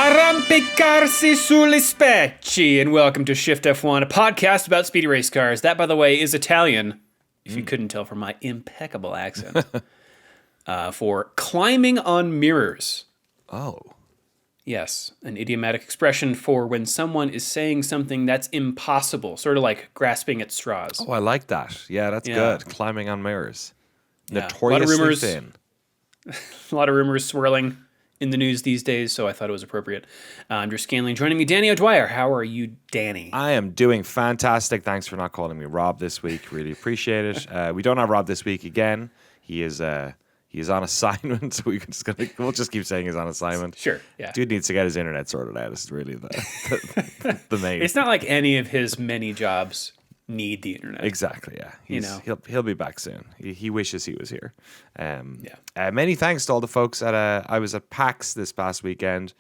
Arrampicarsi sugli specchi, and welcome to Shift+F1, a podcast about speedy race cars. That, by the way, is Italian, if you couldn't tell from my impeccable accent, for climbing on mirrors. Oh. Yes, an idiomatic expression for when someone is saying something that's impossible, sort of like grasping at straws. Oh, I like that. Yeah, that's good. Climbing on mirrors. Yeah. Notoriously thin. A lot of rumors swirling in the news these days, so I thought it was appropriate. I'm Drew Scanlon. Joining me, Danny O'Dwyer. How are you, Danny? I am doing fantastic. Thanks for not calling me Rob this week. Really appreciate it. We don't have Rob this week again. He is on assignment, so we'll just keep saying he's on assignment. Sure, yeah. Dude needs to get his internet sorted out. This is really the main. It's not like any of his many jobs need the internet. Exactly, yeah. He'll be back soon. He wishes he was here. Yeah. Many thanks to all the folks at I was at PAX this past weekend.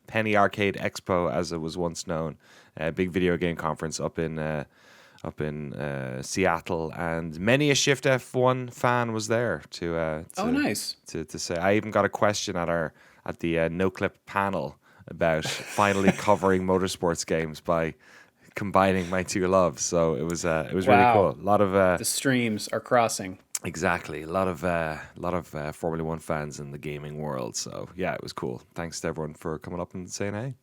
Penny Arcade Expo, as it was once known, a big video game conference up in Seattle, and many a Shift+F1 fan was there to nice to say. I even got a question at the No Clip panel about finally covering motorsports games by combining my two loves. So it was really cool. A lot of the streams are crossing. Exactly, a lot of Formula One fans in the gaming world. So yeah, it was cool. Thanks to everyone for coming up and saying hey.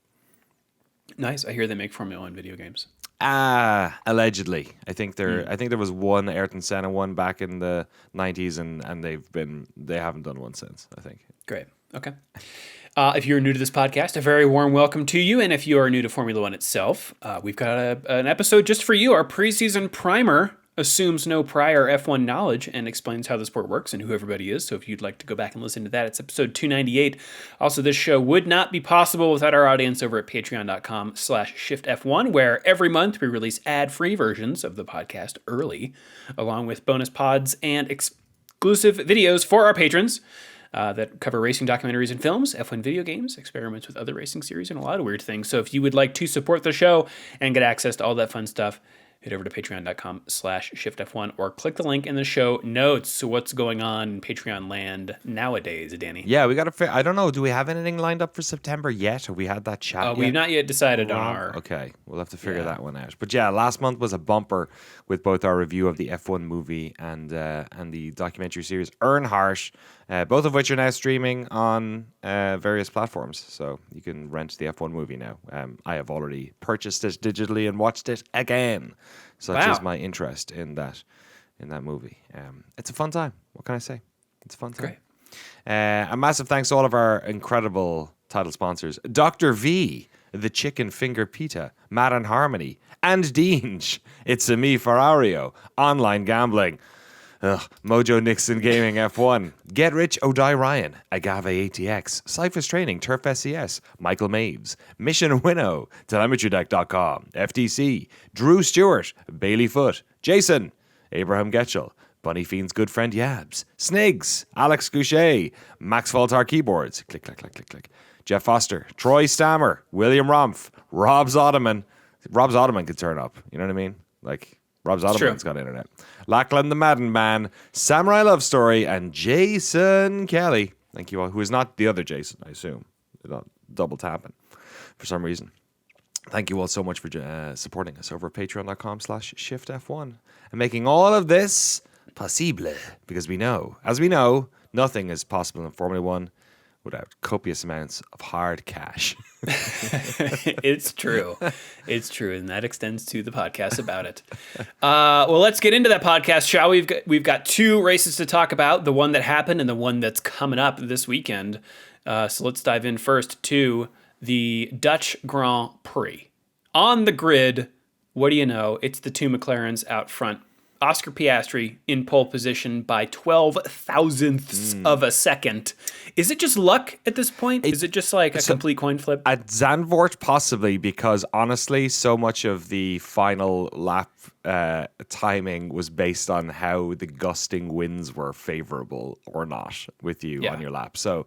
Nice. I hear they make Formula One video games. Allegedly. I think there was one Ayrton Senna one back in the 90s, and they haven't done one since, I think. Great. Okay. If you're new to this podcast, a very warm welcome to you. And if you are new to Formula One itself, we've got an episode just for you. Our preseason primer assumes no prior F1 knowledge and explains how the sport works and who everybody is. So if you'd like to go back and listen to that, it's episode 298. Also, this show would not be possible without our audience over at patreon.com/shiftf1, where every month we release ad-free versions of the podcast early, along with bonus pods and exclusive videos for our patrons that cover racing documentaries and films, F1 video games, experiments with other racing series, and a lot of weird things. So if you would like to support the show and get access to all that fun stuff, head over to patreon.com/shiftf1 or click the link in the show notes. So what's going on in Patreon land nowadays, Danny? Yeah, we got to. I don't know. Do we have anything lined up for September yet? Have we had that chat yet? We've not yet decided on our... Okay, we'll have to figure that one out. But yeah, last month was a bumper with both our review of the F1 movie and the documentary series Earnhardt, both of which are now streaming on various platforms. So you can rent the F1 movie now. I have already purchased it digitally and watched it again. Such is my interest in that movie. It's a fun time. What can I say? It's a fun time. Great. A massive thanks to all of our incredible title sponsors: Dr. V, the Chicken Finger Pita, Matt and Harmony, and Deange. It's a me Ferrario. Online gambling. Mojo Nixon Gaming F1, Get Rich or Die Ryan, Agave ATX, Cyphers Training, Turf SCS, Michael Maves, Mission Winnow, TelemetryDeck.com, FTC, Drew Stewart, Bailey Foot, Jason, Abraham Getchell, Bunny Fiend's good friend Yabs, Snigs, Alex Goucher, Max Voltar Keyboards, click, click, click, click, click, Jeff Foster, Troy Stammer, William Rumpf, Rob's Ottoman. Rob's Ottoman could turn up, you know what I mean? Like, Rob's Ottoman's got internet. Lachlan the Madden Man, Samurai Love Story, and Jason Kelly. Thank you all. Who is not the other Jason, I assume. They're not double tapping for some reason. Thank you all so much for supporting us over at patreon.com/shiftf1 and making all of this possible. Because as we know, nothing is possible in Formula One without copious amounts of hard cash. It's true. It's true. And that extends to the podcast about it. Well, let's get into that podcast, shall we? We've got two races to talk about, the one that happened and the one that's coming up this weekend. So let's dive in first to the Dutch Grand Prix. On the grid, what do you know? It's the two McLarens out front. Oscar Piastri in pole position by 12 thousandths of a second. Is it just luck at this point? Is it just like a complete coin flip? At Zandvoort, possibly, because honestly, so much of the final lap timing was based on how the gusting winds were favorable or not with you on your lap. So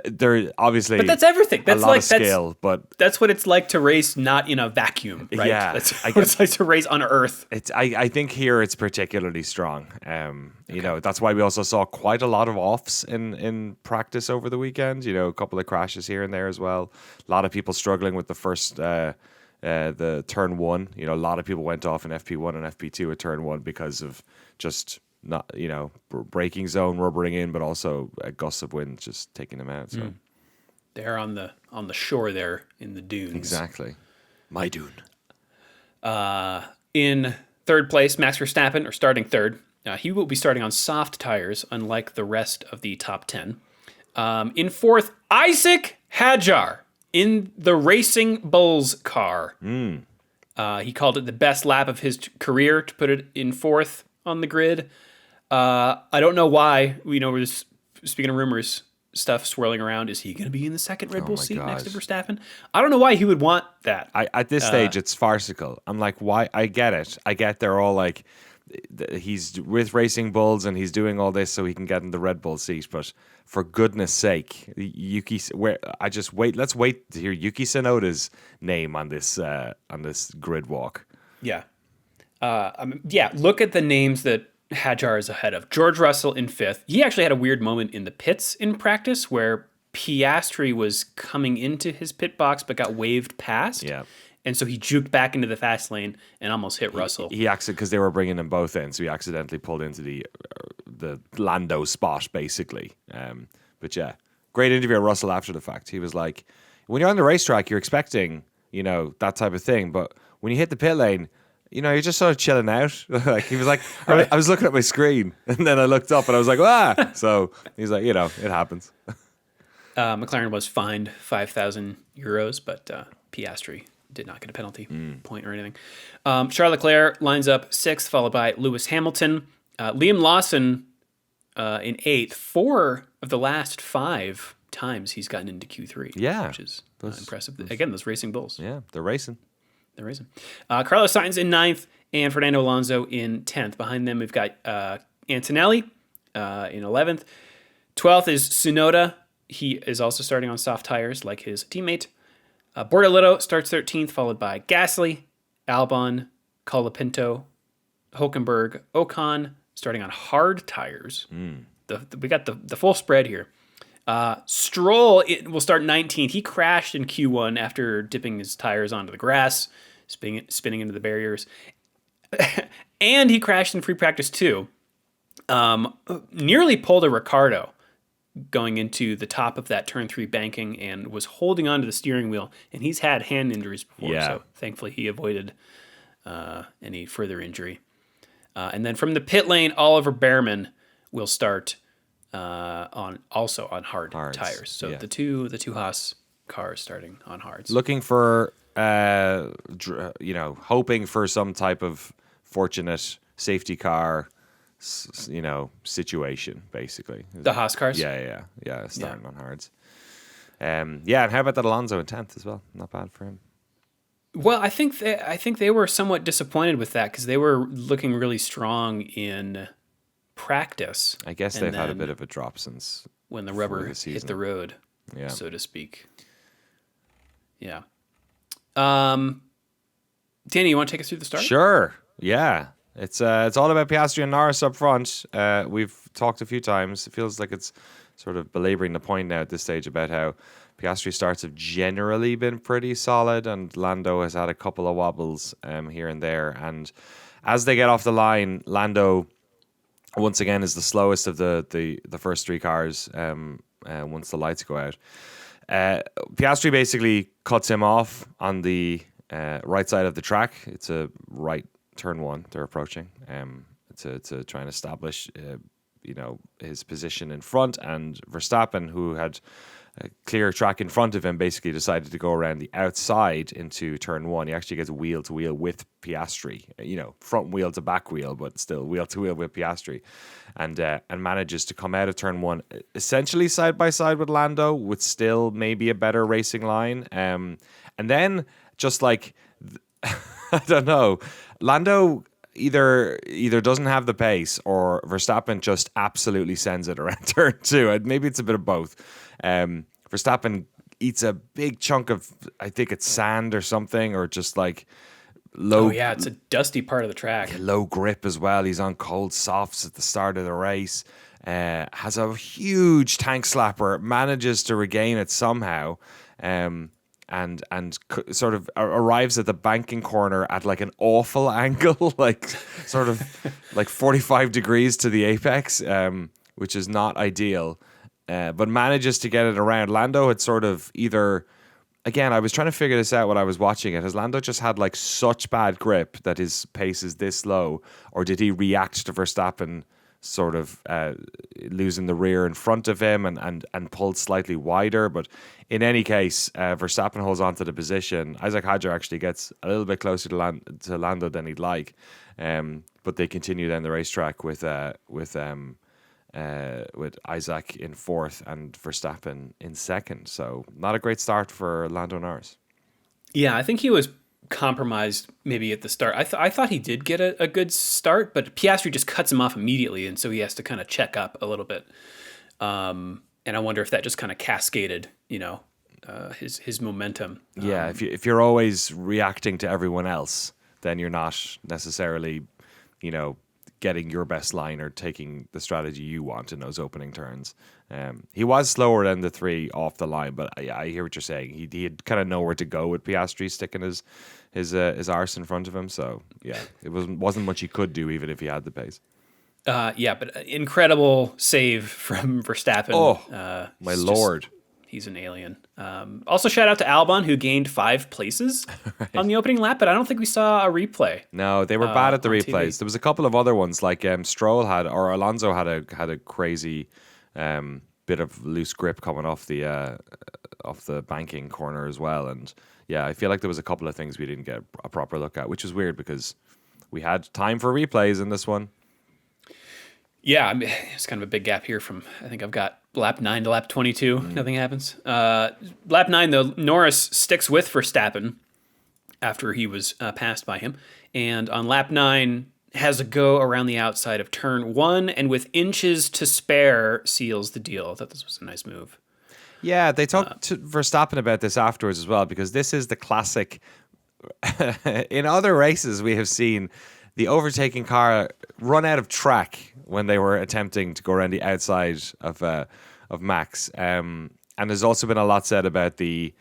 they're obviously, but that's everything. That's a lot of skill, but that's what it's like to race not in a vacuum, right? Yeah, That's what it's like to race on Earth. I think here it's particularly strong. You know, that's why we also saw quite a lot of offs in practice over the weekend. You know, a couple of crashes here and there as well. A lot of people struggling with the first. The turn one, you know, a lot of people went off in FP1 and FP2 at turn one because of just not, you know, braking zone rubbering in, but also a gust of wind just taking them out. So They're on the shore there in the dunes. exactly, my dune. In third place, Max Verstappen, or starting third. He will be starting on soft tires, unlike the rest of the top 10. In fourth, Isaac Hadjar. In the Racing Bulls car. He called it the best lap of his career to put it in fourth on the grid. I don't know why. You know, we're just speaking of rumors, stuff swirling around. Is he going to be in the second Red Bull seat next to Verstappen? I don't know why he would want that. At this stage, it's farcical. I'm like, why? I get it. I get they're all like, he's with Racing Bulls and he's doing all this so he can get in the Red Bull seat, but for goodness sake, let's wait to hear Yuki Tsunoda's name on this grid walk. Yeah. Look at the names that Hadjar is ahead of. George Russell in fifth. He actually had a weird moment in the pits in practice where Piastri was coming into his pit box but got waved past. Yeah. And so he juked back into the fast lane and almost hit Russell. He because they were bringing them both in, so he accidentally pulled into the Lando spot, basically. But yeah, great interview of Russell after the fact. He was like, when you're on the racetrack, you're expecting, you know, that type of thing. But when you hit the pit lane, you know, you're just sort of chilling out. Like he was like, right. I was looking at my screen, and then I looked up, and I was like, ah. So he's like, you know, it happens. McLaren was fined €5,000, but Piastri did not get a penalty point or anything. Charles Leclerc lines up sixth, followed by Lewis Hamilton. Liam Lawson in eighth. 4 of the last 5 times he's gotten into Q3. Yeah. Which is impressive. Again, those Racing Bulls. Yeah, they're racing. They're racing. Carlos Sainz in ninth and Fernando Alonso in 10th. Behind them, we've got Antonelli in 11th. 12th is Tsunoda. He is also starting on soft tires like his teammate. Bortoleto starts 13th, followed by Gasly, Albon, Colapinto, Hulkenberg, Ocon, starting on hard tires. We got the full spread here. Stroll will start 19th. He crashed in Q1 after dipping his tires onto the grass, spinning into the barriers. And he crashed in free practice too. Nearly pulled a Ricardo going into the top of that turn 3 banking and was holding onto the steering wheel, and he's had hand injuries before, so thankfully he avoided any further injury. And then from the pit lane, Oliver Behrman will start on hard tires. So the two Haas cars starting on hards. Looking for hoping for some type of fortunate safety car situation, basically. The Haas cars? Yeah, starting on hards. And how about that Alonso in 10th as well? Not bad for him. Well, I think they were somewhat disappointed with that because they were looking really strong in practice. I guess they've had a bit of a drop since when the rubber hit the road, so to speak. Yeah. Danny, you want to take us through the start? Sure. Yeah. It's all about Piastri and Norris up front. We've talked a few times. It feels like it's sort of belaboring the point now at this stage about how Piastri starts have generally been pretty solid, and Lando has had a couple of wobbles here and there. And as they get off the line, Lando once again is the slowest of the first 3 cars once the lights go out. Piastri basically cuts him off on the right side of the track. It's a right turn 1 they're approaching to try and establish his position in front, and Verstappen, who had a clear track in front of him, basically decided to go around the outside into turn 1. He actually gets wheel to wheel with Piastri, front wheel to back wheel, but still wheel to wheel with Piastri, and manages to come out of turn 1 essentially side by side with Lando, with still maybe a better racing line, and then just like I don't know, Lando either doesn't have the pace, or Verstappen just absolutely sends it around turn 2. And maybe it's a bit of both. Verstappen eats a big chunk of, I think it's sand or something, or just like low. Oh yeah, it's a dusty part of the track. Low grip as well. He's on cold softs at the start of the race. Has a huge tank slapper, manages to regain it somehow, and sort of arrives at the banking corner at like an awful angle, like sort of like 45 degrees to the apex, which is not ideal, but manages to get it around. Lando had sort of either, again, I was trying to figure this out when I was watching it. Has Lando just had like such bad grip that his pace is this low, or did he react to Verstappen sort of losing the rear in front of him and pulled slightly wider? But in any case, Verstappen holds on to the position. Isaac Hadjar actually gets a little bit closer to Lando than he'd like, but they continue then the racetrack with Isaac in fourth and Verstappen in second. So not a great start for Lando Norris. Yeah, I think he was compromised maybe at the start. I thought he did get a good start, but Piastri just cuts him off immediately, and so he has to kind of check up a little bit. And I wonder if that just kind of cascaded, his momentum. Yeah, if you're always reacting to everyone else, then you're not necessarily, getting your best line or taking the strategy you want in those opening turns. He was slower than the three off the line, but I hear what you're saying. He had kind of nowhere to go with Piastri sticking his arse in front of him. So yeah, it wasn't much he could do even if he had the pace. But incredible save from Verstappen. Oh, my lord. He's an alien. Also, shout out to Albon, who gained 5 places on the opening lap, but I don't think we saw a replay. No, they were bad at the replays. TV. There was a couple of other ones, like Stroll Alonso had a crazy bit of loose grip coming off the banking corner as well. And yeah, I feel like there was a couple of things we didn't get a proper look at, which is weird because we had time for replays in this one. Yeah, it's kind of a big gap here from, I think I've got lap 9 to lap 22. Nothing happens. Lap 9, though, Norris sticks with Verstappen after he was passed by him. And on lap 9, has a go around the outside of turn 1, and with inches to spare, seals the deal. I thought this was a nice move. Yeah, they talked to Verstappen about this afterwards as well, because this is the classic. In other races, we have seen the overtaking car run out of track when they were attempting to go around the outside of Max. And there's also been a lot said about the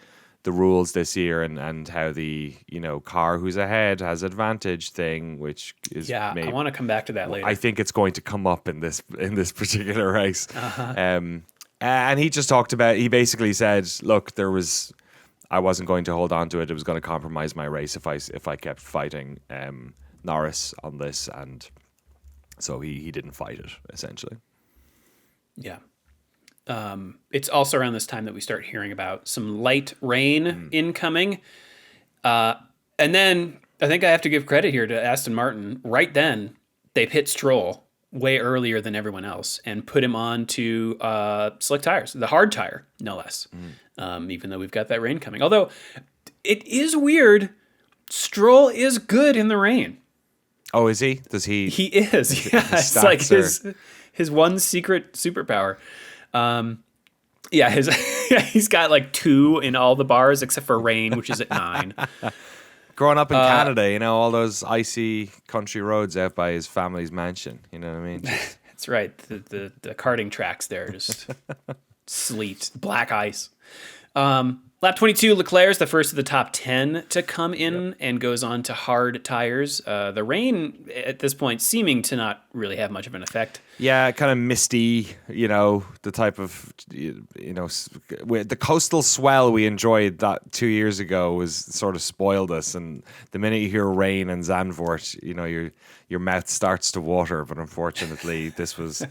rules this year and how the car who's ahead has advantage thing, which is I want to come back to that later. I think it's going to come up in this particular race. And he just talked about. He basically said, "Look, I wasn't going to hold on to it. It was going to compromise my race if I kept fighting Norris on this," and so he didn't fight it essentially. Yeah. It's also around this time that we start hearing about some light rain incoming. And then I think I have to give credit here to Aston Martin. Right then, they pit Stroll way earlier than everyone else and put him on to slick tires, the hard tire, no less, even though we've got that rain coming. Although, it is weird. Stroll is good in the rain. Oh, is he? Does he? He is. Yeah, it's like his one secret superpower. He's got like 2 in all the bars except for rain, which is at 9. Growing up in Canada, all those icy country roads out by his family's mansion. You know what I mean? That's right. The karting tracks there, just sleet, black ice. Lap 22, Leclerc's the first of the top 10 to come in and goes on to hard tires. The rain at this point seeming to not really have much of an effect. Yeah, kind of misty, the type of, the coastal swell we enjoyed that 2 years ago was sort of spoiled us. And the minute you hear rain and Zandvoort, your mouth starts to water. But unfortunately, this was,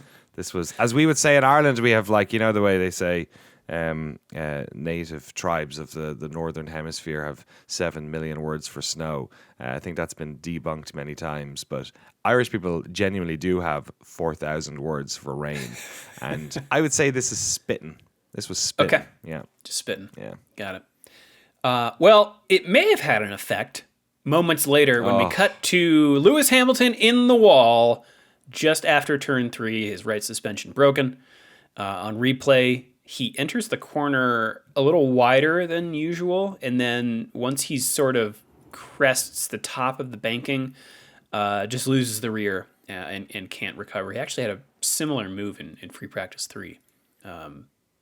as we would say in Ireland, we have the way they say, native tribes of the northern hemisphere have 7 million words for snow. I think that's been debunked many times, but Irish people genuinely do have 4,000 words for rain. And I would say this is spitting. This was spitting. Okay. Yeah. Just spitting. Yeah. Got it. Well, it may have had an effect moments later, when we cut to Lewis Hamilton in the wall just after turn 3, his right suspension broken. On replay, he enters the corner a little wider than usual, and then once he's sort of crests the top of the banking, just loses the rear and can't recover. He actually had a similar move in free practice 3.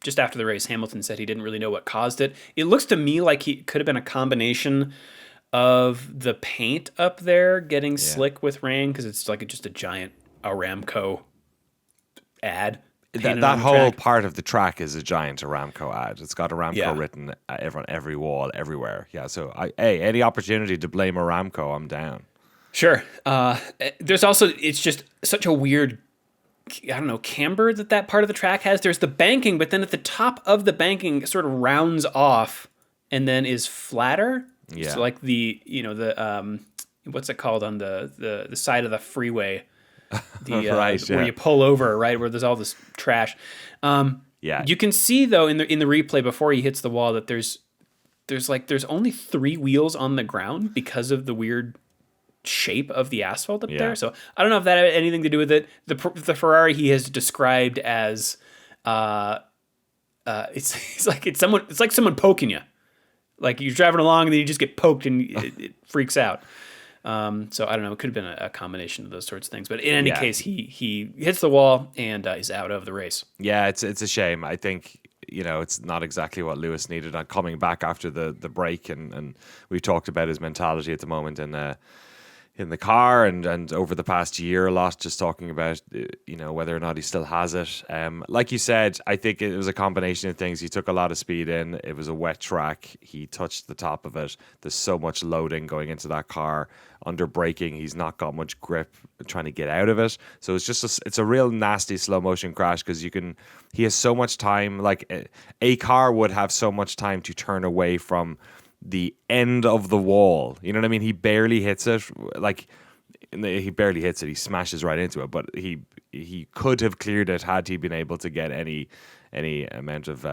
Just after the race, Hamilton said he didn't really know what caused it. It looks to me like he could have been a combination of the paint up there getting slick with rain, because it's like just a giant Aramco ad. That whole part of the track is a giant Aramco ad. It's got Aramco written on every wall, everywhere. Yeah, so any opportunity to blame Aramco, I'm down. Sure. There's also, it's just such a weird, I don't know, camber that part of the track has. There's the banking, but then at the top of the banking, it sort of rounds off and then is flatter. Yeah. So like the what's it called on the side of the freeway? Right, where you pull over, right, where there's all this trash. You can see though in the replay before he hits the wall that there's only 3 wheels on the ground because of the weird shape of the asphalt up there. So I don't know if that had anything to do with it. The Ferrari he has described as it's like someone poking you. Like you're driving along and then you just get poked and it freaks out. So I don't know. It could have been a combination of those sorts of things. But in any case, he hits the wall and is out of the race. Yeah, it's a shame. I think, it's not exactly what Lewis needed on coming back after the break. And we've talked about his mentality at the moment in the car and over the past year a lot, just talking about whether or not he still has it. Like you said, I think it was a combination of things. He took a lot of speed in. It was a wet track. He touched the top of it. There's so much loading going into that car. Under braking, he's not got much grip trying to get out of it. So it's just it's a real nasty slow motion crash, because he has so much time. Like a car would have so much time to turn away from the end of the wall. You know what I mean? He barely hits it. He barely hits it. He smashes right into it. But he could have cleared it had he been able to get any amount of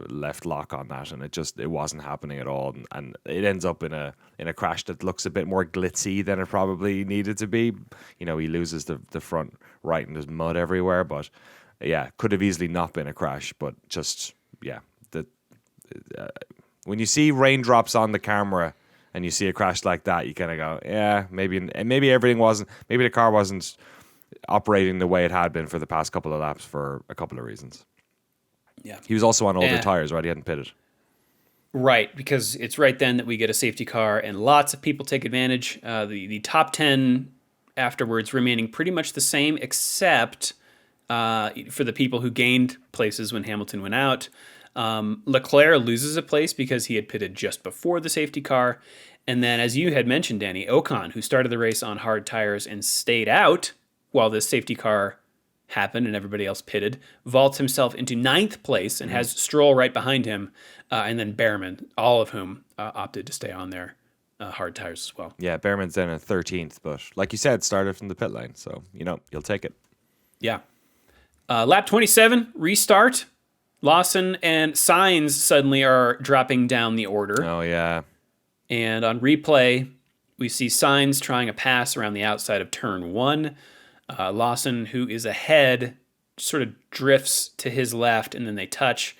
left lock on that, and it wasn't happening at all. And it ends up in a crash that looks a bit more glitzy than it probably needed to be. He loses the front right and there's mud everywhere. But could have easily not been a crash. But just when you see raindrops on the camera and you see a crash like that, you kind of go, maybe everything wasn't, maybe the car wasn't operating the way it had been for the past couple of laps for a couple of reasons. Yeah. He was also on older tires, right? He hadn't pitted. Right, because it's right then that we get a safety car and lots of people take advantage. The top 10 afterwards remaining pretty much the same, except for the people who gained places when Hamilton went out. Leclerc loses a place because he had pitted just before the safety car. And then, as you had mentioned, Danny, Ocon, who started the race on hard tires and stayed out while this safety car happened and everybody else pitted, vaults himself into 9th place and has Stroll right behind him, and then Behrman, all of whom opted to stay on their hard tires as well. Yeah, Behrman's then in 13th, but like you said, started from the pit lane, so, you'll take it. Yeah. Lap 27, restart. Lawson and Sainz suddenly are dropping down the order. Oh, yeah. And on replay, we see Sainz trying a pass around the outside of turn 1. Lawson, who is ahead, sort of drifts to his left, and then they touch,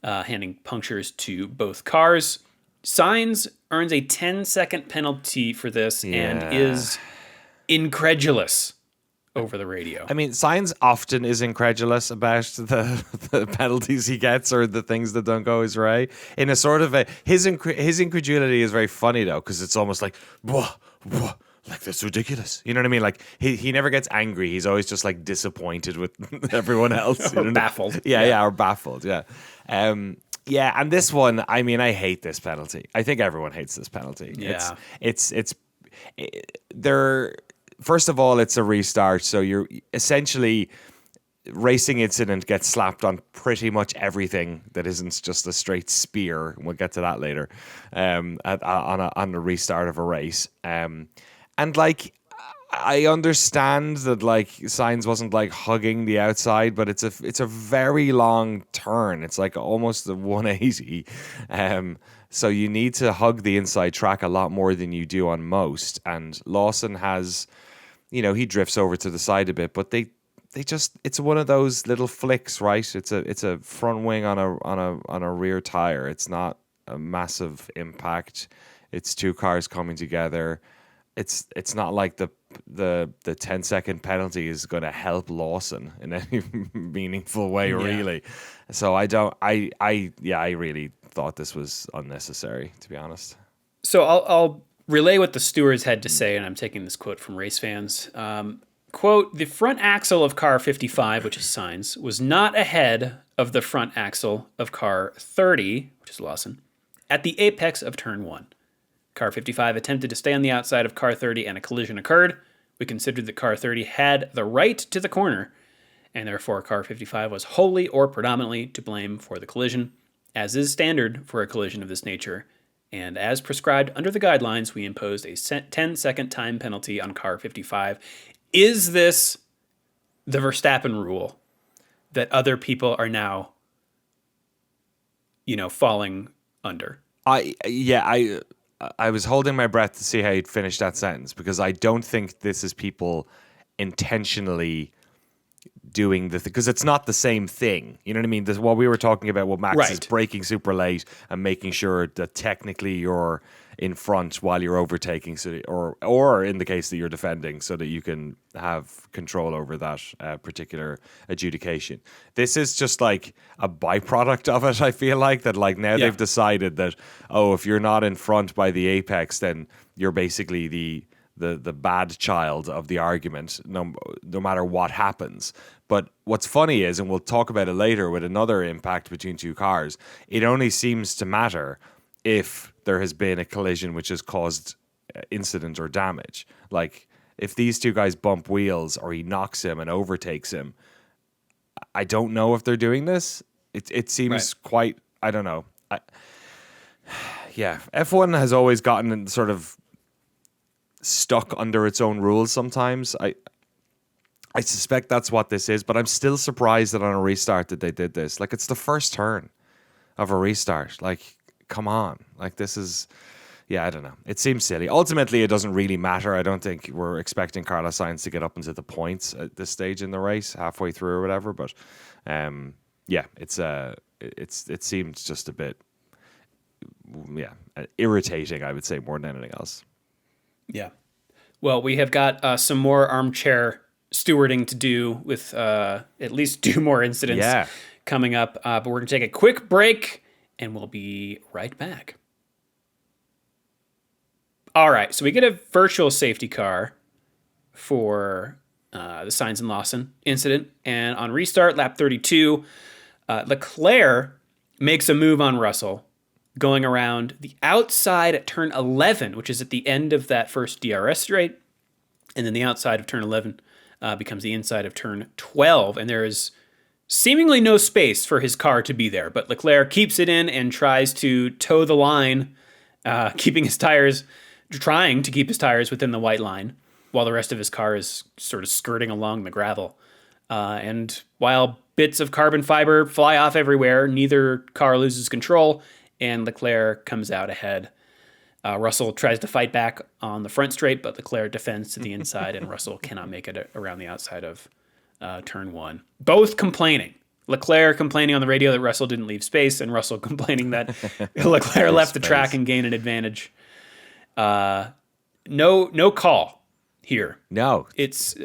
handing punctures to both cars. Sainz earns a 10-second penalty for this and is incredulous over the radio. I mean, Sainz often is incredulous about the penalties he gets or the things that don't go his way. In a sort of his incredulity is very funny though, because it's almost like, whoa, like that's ridiculous. You know what I mean? Like he never gets angry. He's always just like disappointed with everyone else. Or baffled. Yeah, or baffled. Yeah. Yeah, and this one, I mean, I hate this penalty. I think everyone hates this penalty. Yeah. First of all, it's a restart, so you're essentially racing incident gets slapped on pretty much everything that isn't just a straight spear. And we'll get to that later. On a restart of a race, and like I understand that like Sainz wasn't like hugging the outside, but it's a very long turn. It's like almost a 180. So you need to hug the inside track a lot more than you do on most. And Lawson has, he drifts over to the side a bit, but they just, it's one of those little flicks, right? It's a front wing on a rear tire. It's not a massive impact. It's two cars coming together. It's not like the 10-second penalty is going to help Lawson in any meaningful way, really. So I really thought this was unnecessary, to be honest. So I'll relay what the stewards had to say, and I'm taking this quote from Race Fans. Quote, the front axle of car 55, which is Sainz, was not ahead of the front axle of car 30, which is Lawson, at the apex of turn 1. Car 55 attempted to stay on the outside of car 30 and a collision occurred. We considered that car 30 had the right to the corner, and therefore car 55 was wholly or predominantly to blame for the collision, as is standard for a collision of this nature. And as prescribed under the guidelines, we imposed a 10-second time penalty on car 55. Is this the Verstappen rule that other people are now, falling under? I was holding my breath to see how you'd finish that sentence, because I don't think this is people intentionally doing the thing, because it's not the same thing. You know what I mean? This, what we were talking about, what Max is braking super late and making sure that technically you're in front while you're overtaking, so or in the case that you're defending, so that you can have control over that particular adjudication. This is just like a byproduct of it. I feel like that, like now they've decided that, if you're not in front by the apex, then you're basically the bad child of the argument, no matter what happens. But what's funny is, and we'll talk about it later with another impact between two cars, it only seems to matter if there has been a collision which has caused incident or damage. Like, if these two guys bump wheels or he knocks him and overtakes him, I don't know if they're doing this. It seems quite, I don't know. F1 has always gotten sort of stuck under its own rules sometimes. I suspect that's what this is, but I'm still surprised that on a restart that they did this. Like, it's the first turn of a restart. Like, come on. Like, this is, I don't know. It seems silly. Ultimately, it doesn't really matter. I don't think we're expecting Carlos Sainz to get up into the points at this stage in the race, halfway through or whatever. But it seemed just a bit, irritating, I would say, more than anything else. Yeah. Well, we have got some more armchair stewarding to do with at least 2 more incidents coming up. But we're going to take a quick break, and we'll be right back. All right. So we get a virtual safety car for the Sainz and Lawson incident. And on restart, lap 32, Leclerc makes a move on Russell, going around the outside at turn 11, which is at the end of that first DRS straight. And then the outside of turn 11 becomes the inside of turn 12. And there is seemingly no space for his car to be there. But Leclerc keeps it in and tries to toe the line, trying to keep his tires within the white line, while the rest of his car is sort of skirting along the gravel. And while bits of carbon fiber fly off everywhere, neither car loses control, and Leclerc comes out ahead. Russell tries to fight back on the front straight, but Leclerc defends to the inside, and Russell cannot make it around the outside of turn 1. Both complaining. Leclerc complaining on the radio that Russell didn't leave space, and Russell complaining that Leclerc left the track and gained an advantage. No call here. No, it's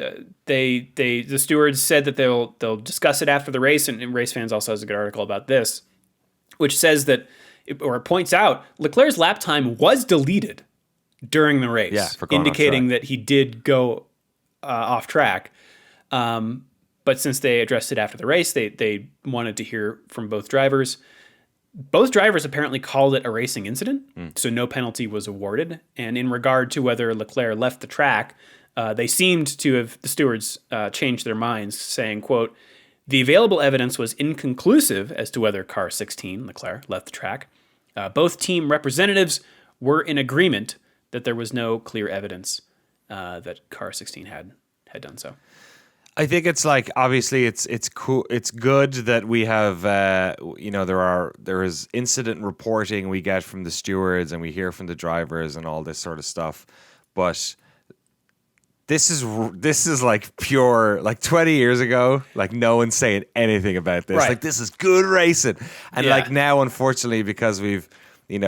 the stewards said that they'll discuss it after the race, and Race Fans also has a good article about this, which says that, it points out, Leclerc's lap time was deleted during the race, indicating that he did go off track. But since they addressed it after the race, they wanted to hear from both drivers. Both drivers apparently called it a racing incident, so no penalty was awarded. And in regard to whether Leclerc left the track, they seemed to have, the stewards, changed their minds, saying, quote, the available evidence was inconclusive as to whether car 16, Leclerc, left the track. Both team representatives were in agreement that there was no clear evidence that car 16 had done so. I think it's like, obviously it's cool. It's good that we have there is incident reporting we get from the stewards and we hear from the drivers and all this sort of stuff. But this is like pure, like 20 years ago, like no one's saying anything about this. Right. Like, this is good racing. And Yeah. like now, unfortunately, because we've,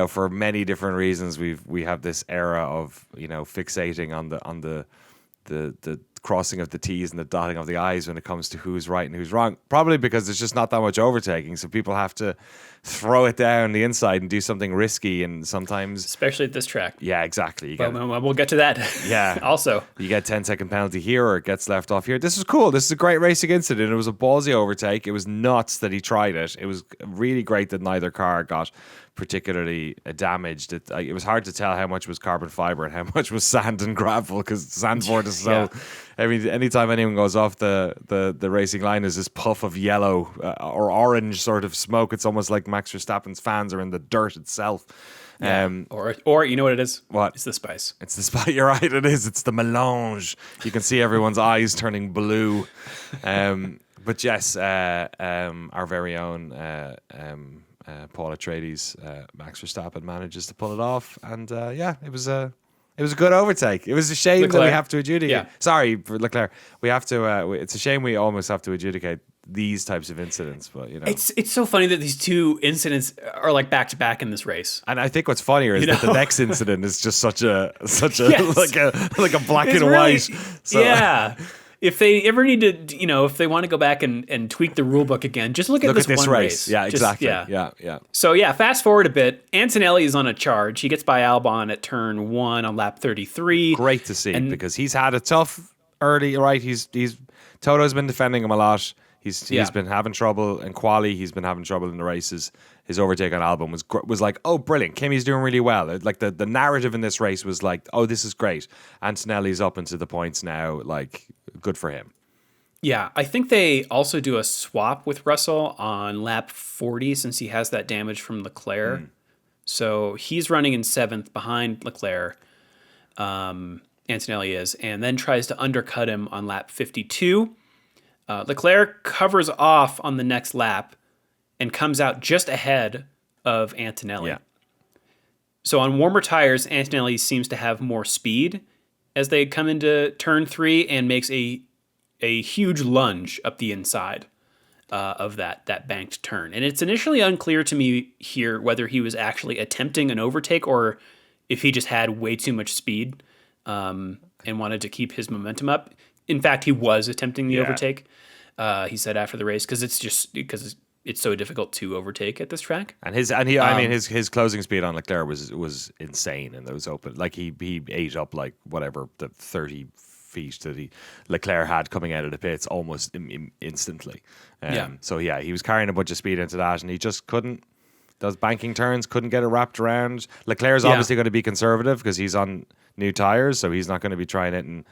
for many different reasons, we have this era of, fixating on the crossing of the T's and the dotting of the I's when it comes to who's right and who's wrong. Probably because there's just not that much overtaking, so people have to throw it down the inside and do something risky, and sometimes... Especially at this track. Yeah, exactly. We'll get to that. Yeah. Also. You get 10-second penalty here or it gets left off here. This is cool. This is a great racing incident. It was a ballsy overtake. It was nuts that he tried it. It was really great that neither car got particularly damaged. It was hard to tell how much was carbon fiber and how much was sand and gravel, because sandboard is so... I mean, anytime anyone goes off the racing line, is this puff of yellow or orange sort of smoke. It's almost like Max Verstappen's fans are in the dirt itself. Yeah. Or you know what it is? What? It's the spice. It's the spice. You're right. It is. It's the melange. You can see everyone's eyes turning blue. But yes, our very own Paul Atreides, Max Verstappen manages to pull it off, and it was a good overtake. It was a shame that we have to adjudicate. Yeah. Sorry, for Leclerc. We have to. It's a shame we almost have to adjudicate these types of incidents, but it's so funny that these two incidents are like back to back in this race. And I think what's funnier is that the next incident is just such a Yes. like a black It's and really- white. So, Yeah. If they ever need to, if they want to go back and tweak the rule book again, just look at this one race. Yeah, Just- exactly. yeah. Yeah. So fast forward a bit. Antonelli is on a charge. He gets by Albon at turn 1 on lap 33. Great to see, And- because he's had a tough early. Right, he's Toto's been defending him a lot. He's been having trouble in quali. He's been having trouble in the races. His overtake on Albon was like, oh, brilliant. Kimi's doing really well. Like the narrative in this race was like, oh, this is great. Antonelli's up into the points now. Like, good for him. Yeah, I think they also do a swap with Russell on lap 40 since he has that damage from Leclerc. So he's running in 7th behind Leclerc. Antonelli is, and then tries to undercut him on lap 52. Leclerc covers off on the next lap and comes out just ahead of Antonelli. Yeah. So on warmer tires, Antonelli seems to have more speed as they come into turn 3 and makes a huge lunge up the inside of that banked turn. And it's initially unclear to me here whether he was actually attempting an overtake or if he just had way too much speed and wanted to keep his momentum up. In fact, he was attempting the overtake. He said after the race, because it's so difficult to overtake at this track. And his closing speed on Leclerc was insane in those open. Like he ate up like whatever the 30 feet that Leclerc had coming out of the pits almost instantly. So he was carrying a bunch of speed into that, and he just couldn't. Those banking turns couldn't get it wrapped around. Leclerc's obviously going to be conservative because he's on new tires, so he's not going to be trying it and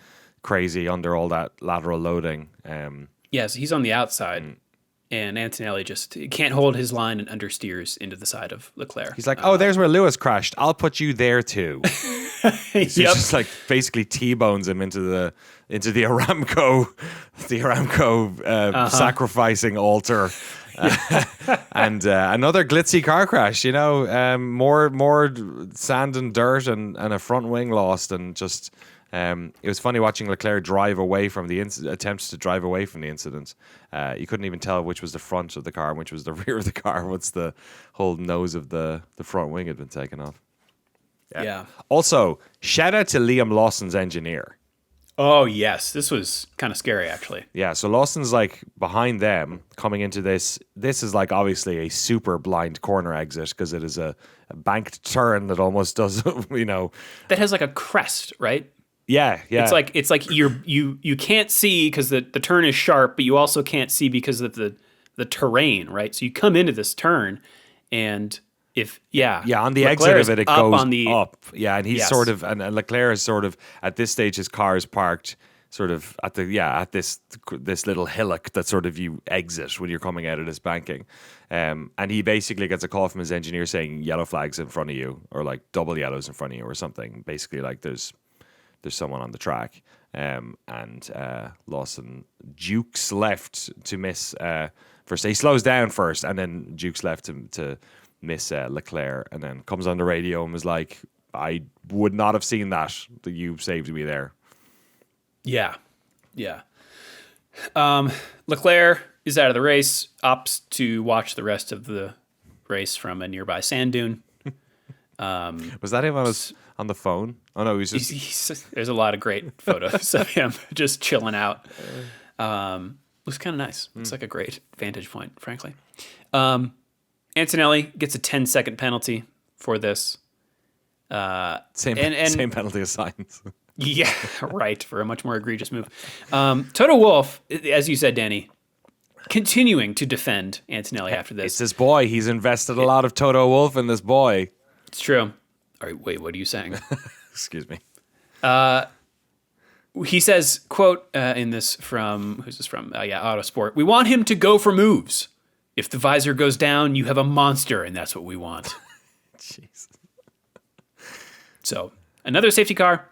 crazy under all that lateral loading. So he's on the outside, and Antonelli just can't hold his line and understeers into the side of Leclerc. He's like, oh, there's where Lewis crashed. I'll put you there too. He's just like basically T-bones him into the Aramco sacrificing altar. And another glitzy car crash, more sand and dirt and a front wing lost, and just it was funny watching Leclerc drive away from the attempts to drive away from the incident. You couldn't even tell which was the front of the car and which was the rear of the car. What's the whole nose of the front wing had been taken off. Yeah. Also, shout out to Liam Lawson's engineer. Oh, yes. This was kind of scary, actually. Yeah, so Lawson's like behind them coming into this. This is like obviously a super blind corner exit because it is a banked turn that almost does, That has like a crest, right? Yeah. It's like you can't see because the turn is sharp, but you also can't see because of the terrain, right? So you come into this turn, and on the exit of it goes up. Yeah, and he's sort of and Leclerc is sort of at this stage his car is parked sort of at this little hillock that sort of you exit when you're coming out of this banking. And he basically gets a call from his engineer saying yellow flags in front of you or like double yellows in front of you or something. Basically like there's there's someone on the track. And Lawson jukes left to miss first. He slows down first and then jukes left to miss Leclerc, and then comes on the radio and was like, I would not have seen that you saved me there. Yeah. Leclerc is out of the race, opts to watch the rest of the race from a nearby sand dune. Was that him on the phone? Oh no, he was just... there's a lot of great photos of him just chilling out. It was kind of nice. It's like a great vantage point, frankly. Antonelli gets a 10-second penalty for this. Same penalty as Sainz. Yeah, right, for a much more egregious move. Toto Wolff, as you said, Danny, continuing to defend Antonelli after this. It's his boy. He's invested a lot of Toto Wolff in this boy. It's true. All right, wait, what are you saying? Excuse me. He says, quote, in this from, who's this from? Autosport. We want him to go for moves. If the visor goes down, you have a monster, and that's what we want. Jeez. So, another safety car.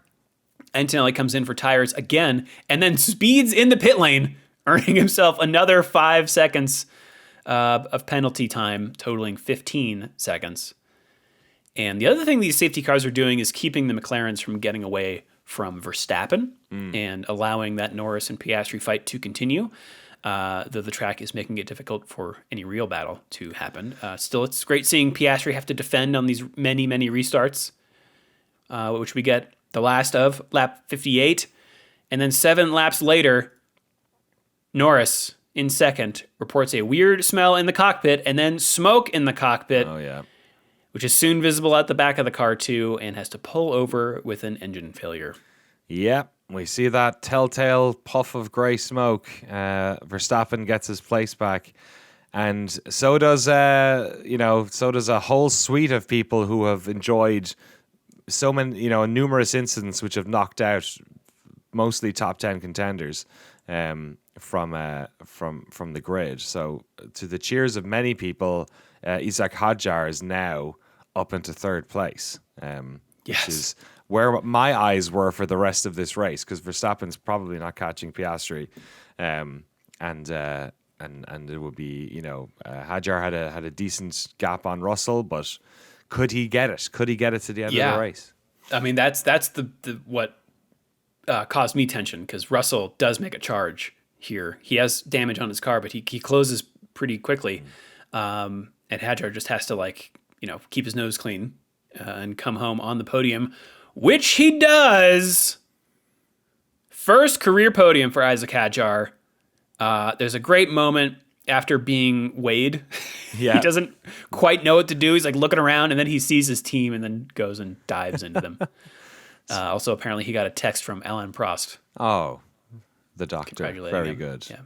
Antonelli comes in for tires again, and then speeds in the pit lane, earning himself another 5 seconds of penalty time, totaling 15 seconds. And the other thing these safety cars are doing is keeping the McLarens from getting away from Verstappen and allowing that Norris and Piastri fight to continue, though the track is making it difficult for any real battle to happen. Still, it's great seeing Piastri have to defend on these many, many restarts, which we get the last of lap 58. And then 7 laps later, Norris, in second, reports a weird smell in the cockpit and then smoke in the cockpit. Oh, yeah. Which is soon visible at the back of the car, too, and has to pull over with an engine failure. Yep, we see that telltale puff of grey smoke. Verstappen gets his place back. And so does a whole suite of people who have enjoyed so many, numerous incidents which have knocked out mostly top 10 contenders from the grid. So to the cheers of many people, Isaac Hadjar is now up into third place, which is where my eyes were for the rest of this race, because Verstappen's probably not catching Piastri, and it would be Hadjar had a decent gap on Russell, but could he get it? Could he get it to the end of the race? I mean, that's the what caused me tension, because Russell does make a charge here. He has damage on his car, but he closes pretty quickly. And Hadjar just has to keep his nose clean and come home on the podium, which he does. First career podium for Isaac Hadjar. There's a great moment after being weighed. Yeah. He doesn't quite know what to do. He's looking around, and then he sees his team and then goes and dives into them. Also, apparently he got a text from Alan Prost. Oh, the doctor. Very him. good. Yeah.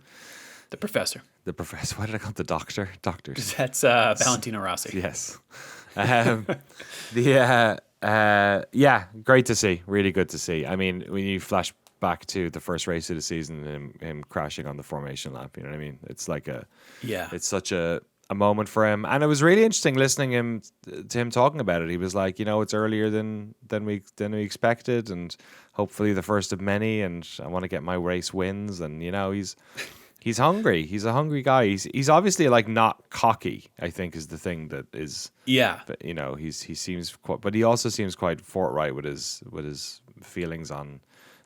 The professor. The professor. Why did I call it the doctor? Doctors. That's Valentino Rossi. Yes. Great to see. Really good to see. I mean, when you flash back to the first race of the season, him crashing on the formation lap, you know what I mean? It's it's such a moment for him. And it was really interesting listening to him talking about it. He was like, it's earlier than we expected, and hopefully the first of many, and I want to get my race wins. And he's hungry. He's a hungry guy. He's obviously not cocky, I think, is the thing that is. Yeah. But he seems quite, but he also seems quite forthright with his feelings on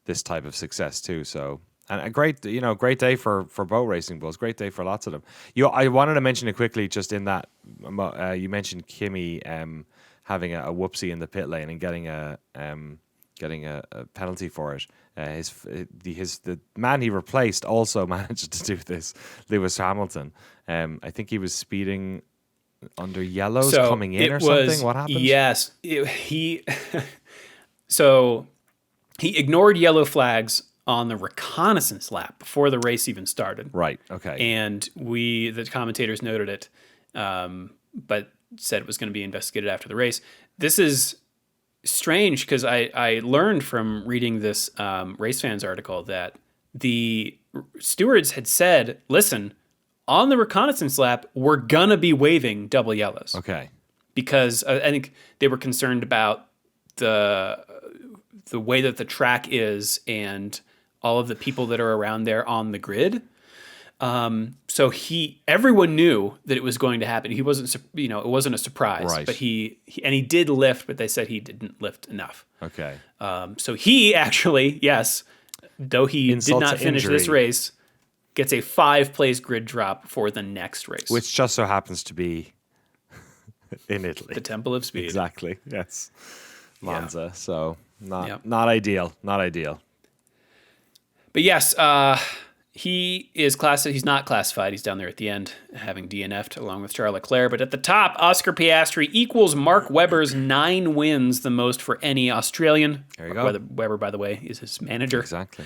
this type of success too. So, and a great day for boat racing bulls. Great day for lots of them. I wanted to mention it quickly, just in that you mentioned Kimi having a whoopsie in the pit lane and getting a penalty for it. The man he replaced also managed to do this, Lewis Hamilton. I think he was speeding under yellows coming in or something. What happened? Yes, so he ignored yellow flags on the reconnaissance lap before the race even started. Right. Okay. And the commentators noted it, but said it was going to be investigated after the race. This is strange, because I learned from reading this Race Fans article that the stewards had said, listen, on the reconnaissance lap, we're going to be waving double yellows. Okay. Because I think they were concerned about the way that the track is and all of the people that are around there on the grid. So everyone knew that it was going to happen. He wasn't, it wasn't a surprise, Right. but he did lift, but they said he didn't lift enough. Okay. So he actually, yes, though he Insult did not to finish injury. this race, gets a 5-place grid drop for the next race. Which just so happens to be in Italy. The Temple of Speed. Exactly. Yes. Monza. Yeah. So not Yep. not ideal. Not ideal. But yes, he is he's not classified. He's down there at the end, having DNF'd along with Charles Leclerc. But at the top, Oscar Piastri equals Mark Webber's 9 wins, the most for any Australian. There you go. Webber, by the way, is his manager. Exactly.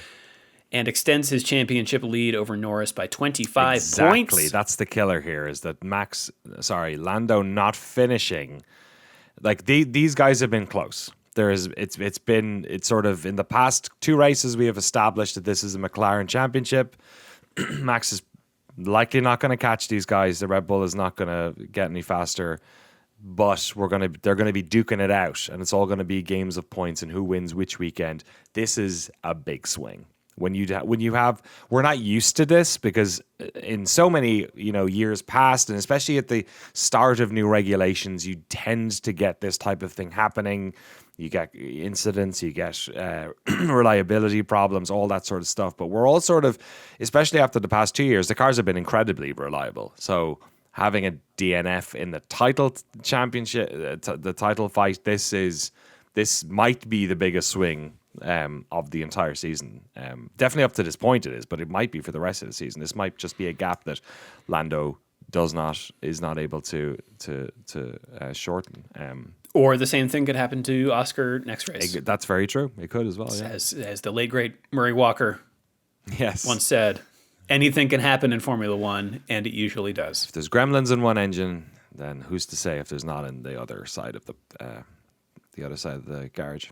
And extends his championship lead over Norris by 25 Exactly. points. That's the killer here, is that Lando not finishing. Like these guys have been close. It's sort of in the past 2 races we have established that this is a McLaren championship. Max is likely not going to catch these guys. The Red Bull is not going to get any faster, but they're going to be duking it out, and it's all going to be games of points and who wins which weekend. This is a big swing. When you have, we're not used to this because in so many years past, and especially at the start of new regulations, you tend to get this type of thing happening. You get incidents, you get reliability problems, all that sort of stuff. But we're all sort of, especially after the past 2 years, the cars have been incredibly reliable. So having a DNF in the title championship, the title fight, this might be the biggest swing of the entire season. Definitely up to this point it is, but it might be for the rest of the season. This might just be a gap that Lando is not able to shorten. Or the same thing could happen to Oscar next race. That's very true. It could as well. Yeah. As the late great Murray Walker Yes. once said, anything can happen in Formula One, and it usually does. If there's gremlins in one engine, then who's to say if there's not in the other side of the garage?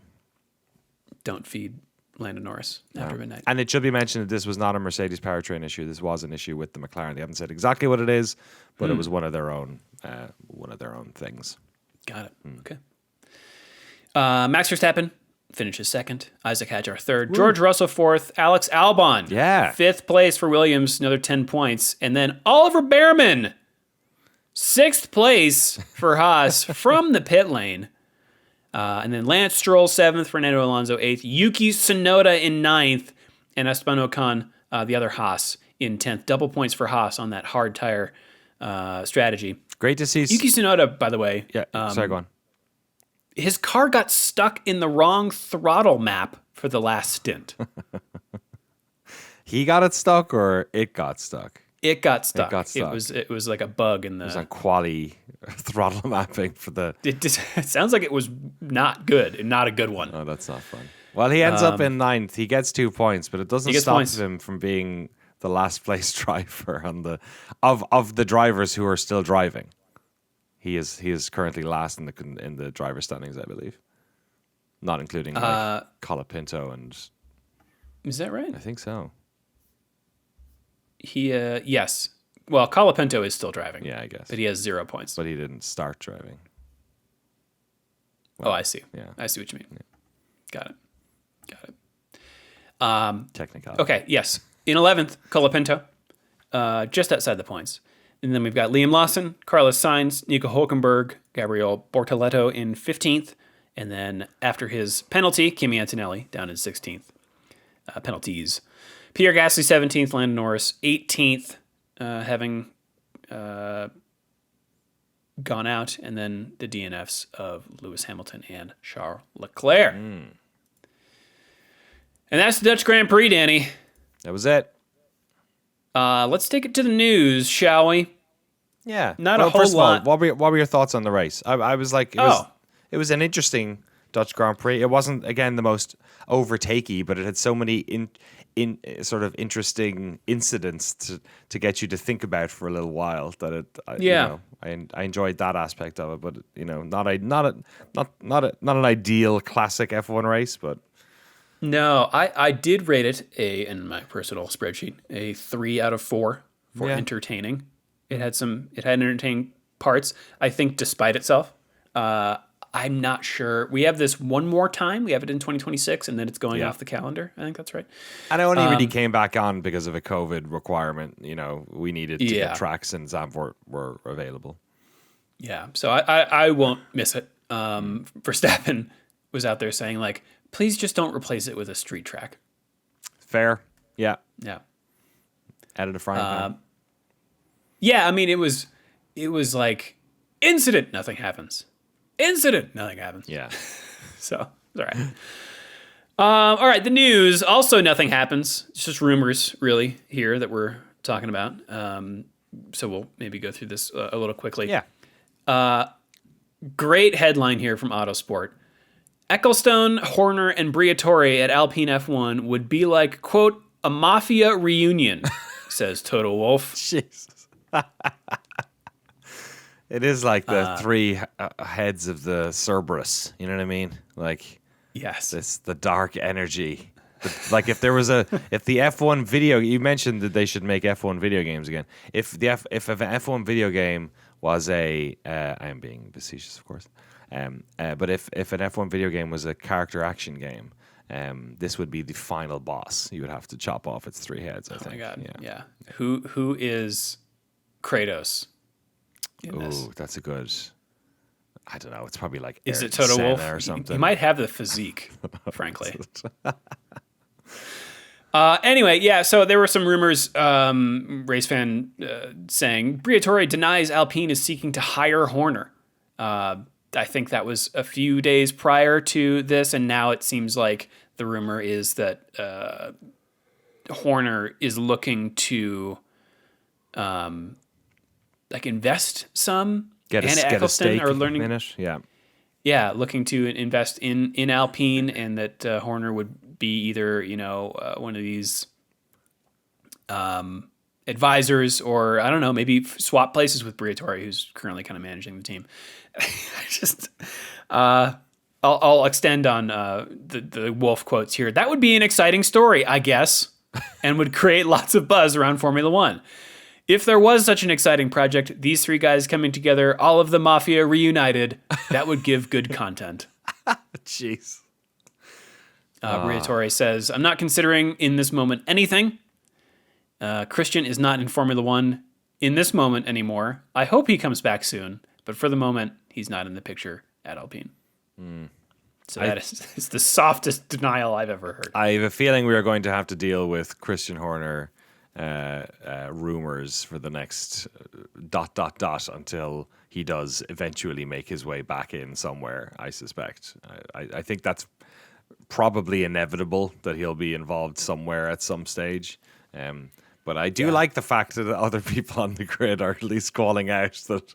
Don't feed Lando Norris after midnight. And it should be mentioned that this was not a Mercedes powertrain issue. This was an issue with the McLaren. They haven't said exactly what it is, but it was one of their own things. Got it. Okay. Max Verstappen finishes second. Isaac Hadjar third. George Russell fourth. Alex Albon. Yeah. 5th place for Williams, another 10 points. And then Oliver Behrman, 6th place for Haas from the pit lane. And then Lance Stroll 7th, Fernando Alonso 8th, Yuki Tsunoda in 9th, and Esteban Ocon, the other Haas, in 10th. Double points for Haas on that hard tire strategy. Great to see. Yuki Tsunoda, by the way. Yeah. Sorry, go on. His car got stuck in the wrong throttle map for the last stint. He got it stuck, or it got stuck? It got stuck. It got stuck. It was like a bug in the. It was on quali throttle mapping for the. It sounds like it was not good and not a good one. Oh, that's not fun. Well, he ends up in 9th. He gets 2 points, but it doesn't stop him from being the last place driver of the drivers who are still driving. He is currently last in the driver standings, I believe, not including Colapinto and. Is that right? I think so. Yes. Well, Colapinto is still driving. Yeah, I guess. But he has 0 points. But he didn't start driving. Well, I see. Yeah. I see what you mean. Yeah. Got it. Technicality. Okay, yes. In 11th, Colapinto, just outside the points. And then we've got Liam Lawson, Carlos Sainz, Nico Hulkenberg, Gabriel Bortoleto in 15th. And then after his penalty, Kimi Antonelli down in 16th. Penalties. Pierre Gasly 17th, Lando Norris 18th, having gone out, and then the DNFs of Lewis Hamilton and Charles Leclerc. And that's the Dutch Grand Prix, Danny. That was it. Let's take it to the news, shall we? Yeah. Not a whole lot. What were your thoughts on the race? I was like, it was an interesting Dutch Grand Prix. It wasn't, again, the most overtakey, but it had so many in sort of interesting incidents to get you to think about for a little while that I enjoyed that aspect of it, but not an ideal classic F1 race, but no, I did rate it in my personal spreadsheet a 3 out of 4 for entertaining. It had entertaining parts. I think despite itself, I'm not sure. We have this one more time. We have it in 2026, and then it's going off the calendar. I think that's right. And it only really came back on because of a COVID requirement. You know, we needed to get tracks, and Zandvoort were available. Yeah, so I won't miss it. Verstappen was out there saying, like, please just don't replace it with a street track. Fair. Yeah. Yeah. Added a frying pan. Yeah, I mean, it was like, incident, nothing happens. Incident, nothing happens. Yeah. So, it's all right. All right, the news, also nothing happens. It's just rumors, really, here that we're talking about. So we'll maybe go through this a little quickly. Yeah. Great headline here from Autosport. Ecclestone, Horner, and Briatore at Alpine F1 would be like, quote, a mafia reunion, says Toto Wolff. Jesus. It is like the three heads of the Cerberus. You know what I mean? Like, yes, the dark energy. Like if there was if the F1 video, you mentioned that they should make F1 video games again. If an F1 video game was I am being facetious, of course. But if an F1 video game was a character action game, this would be the final boss. You would have to chop off its three heads, I think. Oh my God. Yeah. Who is Kratos? Oh, that's a good. I don't know. It's probably like is it Toto Senna Wolff or something? He might have the physique, frankly. Anyway, yeah. So there were some rumors. Race fan saying Briatore denies Alpine is seeking to hire Horner. I think that was a few days prior to this, and now it seems like the rumor is that Horner is looking to like invest some. Get a stake or learning in it. Yeah. Yeah, looking to invest in Alpine, and that Horner would be either one of these advisors, or I don't know, maybe swap places with Briatore, who's currently kind of managing the team. I'll extend on the Wolff quotes here. That would be an exciting story, I guess, and would create lots of buzz around Formula One. If there was such an exciting project, these three guys coming together, all of the mafia reunited, that would give good content. Jeez. Briatore says, I'm not considering in this moment anything. Christian is not in Formula One in this moment anymore. I hope he comes back soon, but for the moment, he's not in the picture at Alpine. So that is the softest denial I've ever heard. I have a feeling we are going to have to deal with Christian Horner rumors for the next ... until he does eventually make his way back in somewhere, I suspect. I think that's probably inevitable that he'll be involved somewhere at some stage. But I do like the fact that other people on the grid are at least calling out that,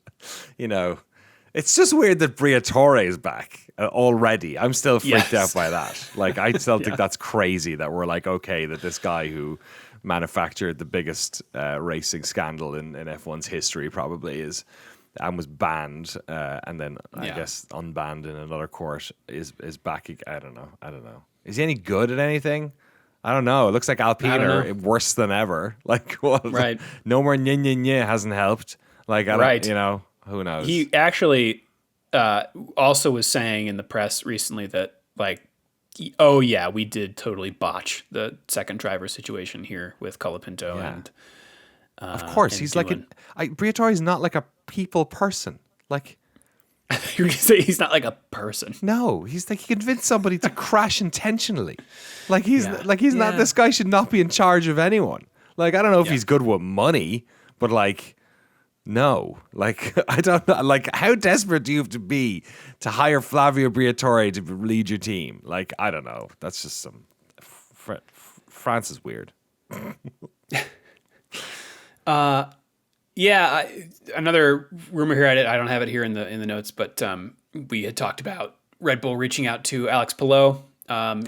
it's just weird that Briatore is back already. I'm still freaked out by that. Like, I still think that's crazy that we're like, okay, that this guy who manufactured the biggest racing scandal in F1's history probably is, and was banned, and then I guess unbanned in another court is back. I don't know. Is he any good at anything? I don't know. It looks like Alpine are worse than ever. Like, what? Right. No more nya hasn't helped. Like, I don't, who knows? He actually also was saying in the press recently that, like, oh yeah, we did totally botch the second driver situation here with Colapinto, and of course he's Briatore's not like a people person. Like, you're gonna say he's not like a person? No, he's like, he convinced somebody to crash intentionally. Like, he's not. This guy should not be in charge of anyone. Like, I don't know if he's good with money, but like, no, like, I don't know. Like, how desperate do you have to be to hire Flavio Briatore to lead your team? Like, I don't know. That's just some. France is weird. Another rumor here. I don't have it here in the notes, but we had talked about Red Bull reaching out to Alex Palou.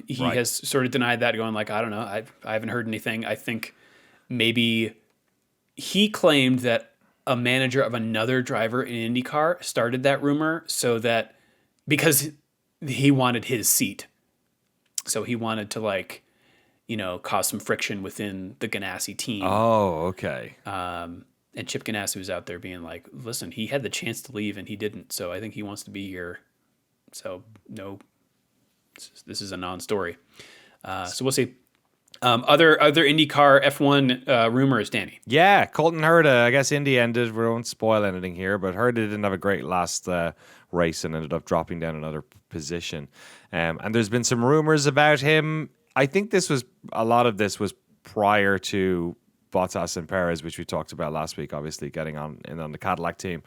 He has sort of denied that, going like, I don't know. I haven't heard anything. I think maybe he claimed that a manager of another driver in IndyCar started that rumor, so that because he wanted his seat, so he wanted to, like, cause some friction within the Ganassi team. Oh, okay. And Chip Ganassi was out there being like, listen, he had the chance to leave and he didn't, so I think he wants to be here So no, this is a non-story. So we'll see. Other IndyCar F1 rumors, Danny. Yeah, Colton Herta. I guess Indy ended. We won't spoil anything here, but Herta didn't have a great last race and ended up dropping down another position. And there's been some rumors about him. I think a lot of this was prior to Bottas and Perez, which we talked about last week, obviously getting on the Cadillac team.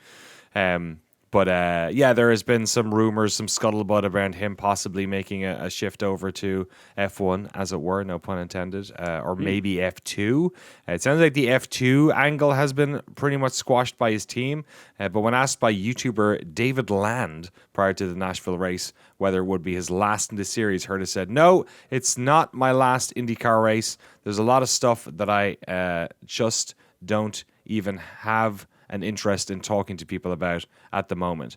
But there has been some rumors, some scuttlebutt around him possibly making a shift over to F1, as it were, no pun intended, or maybe F2. It sounds like the F2 angle has been pretty much squashed by his team. But when asked by YouTuber David Land prior to the Nashville race whether it would be his last in the series, Herta said, "No, it's not my last IndyCar race. There's a lot of stuff that I just don't even have an interest in talking to people about at the moment."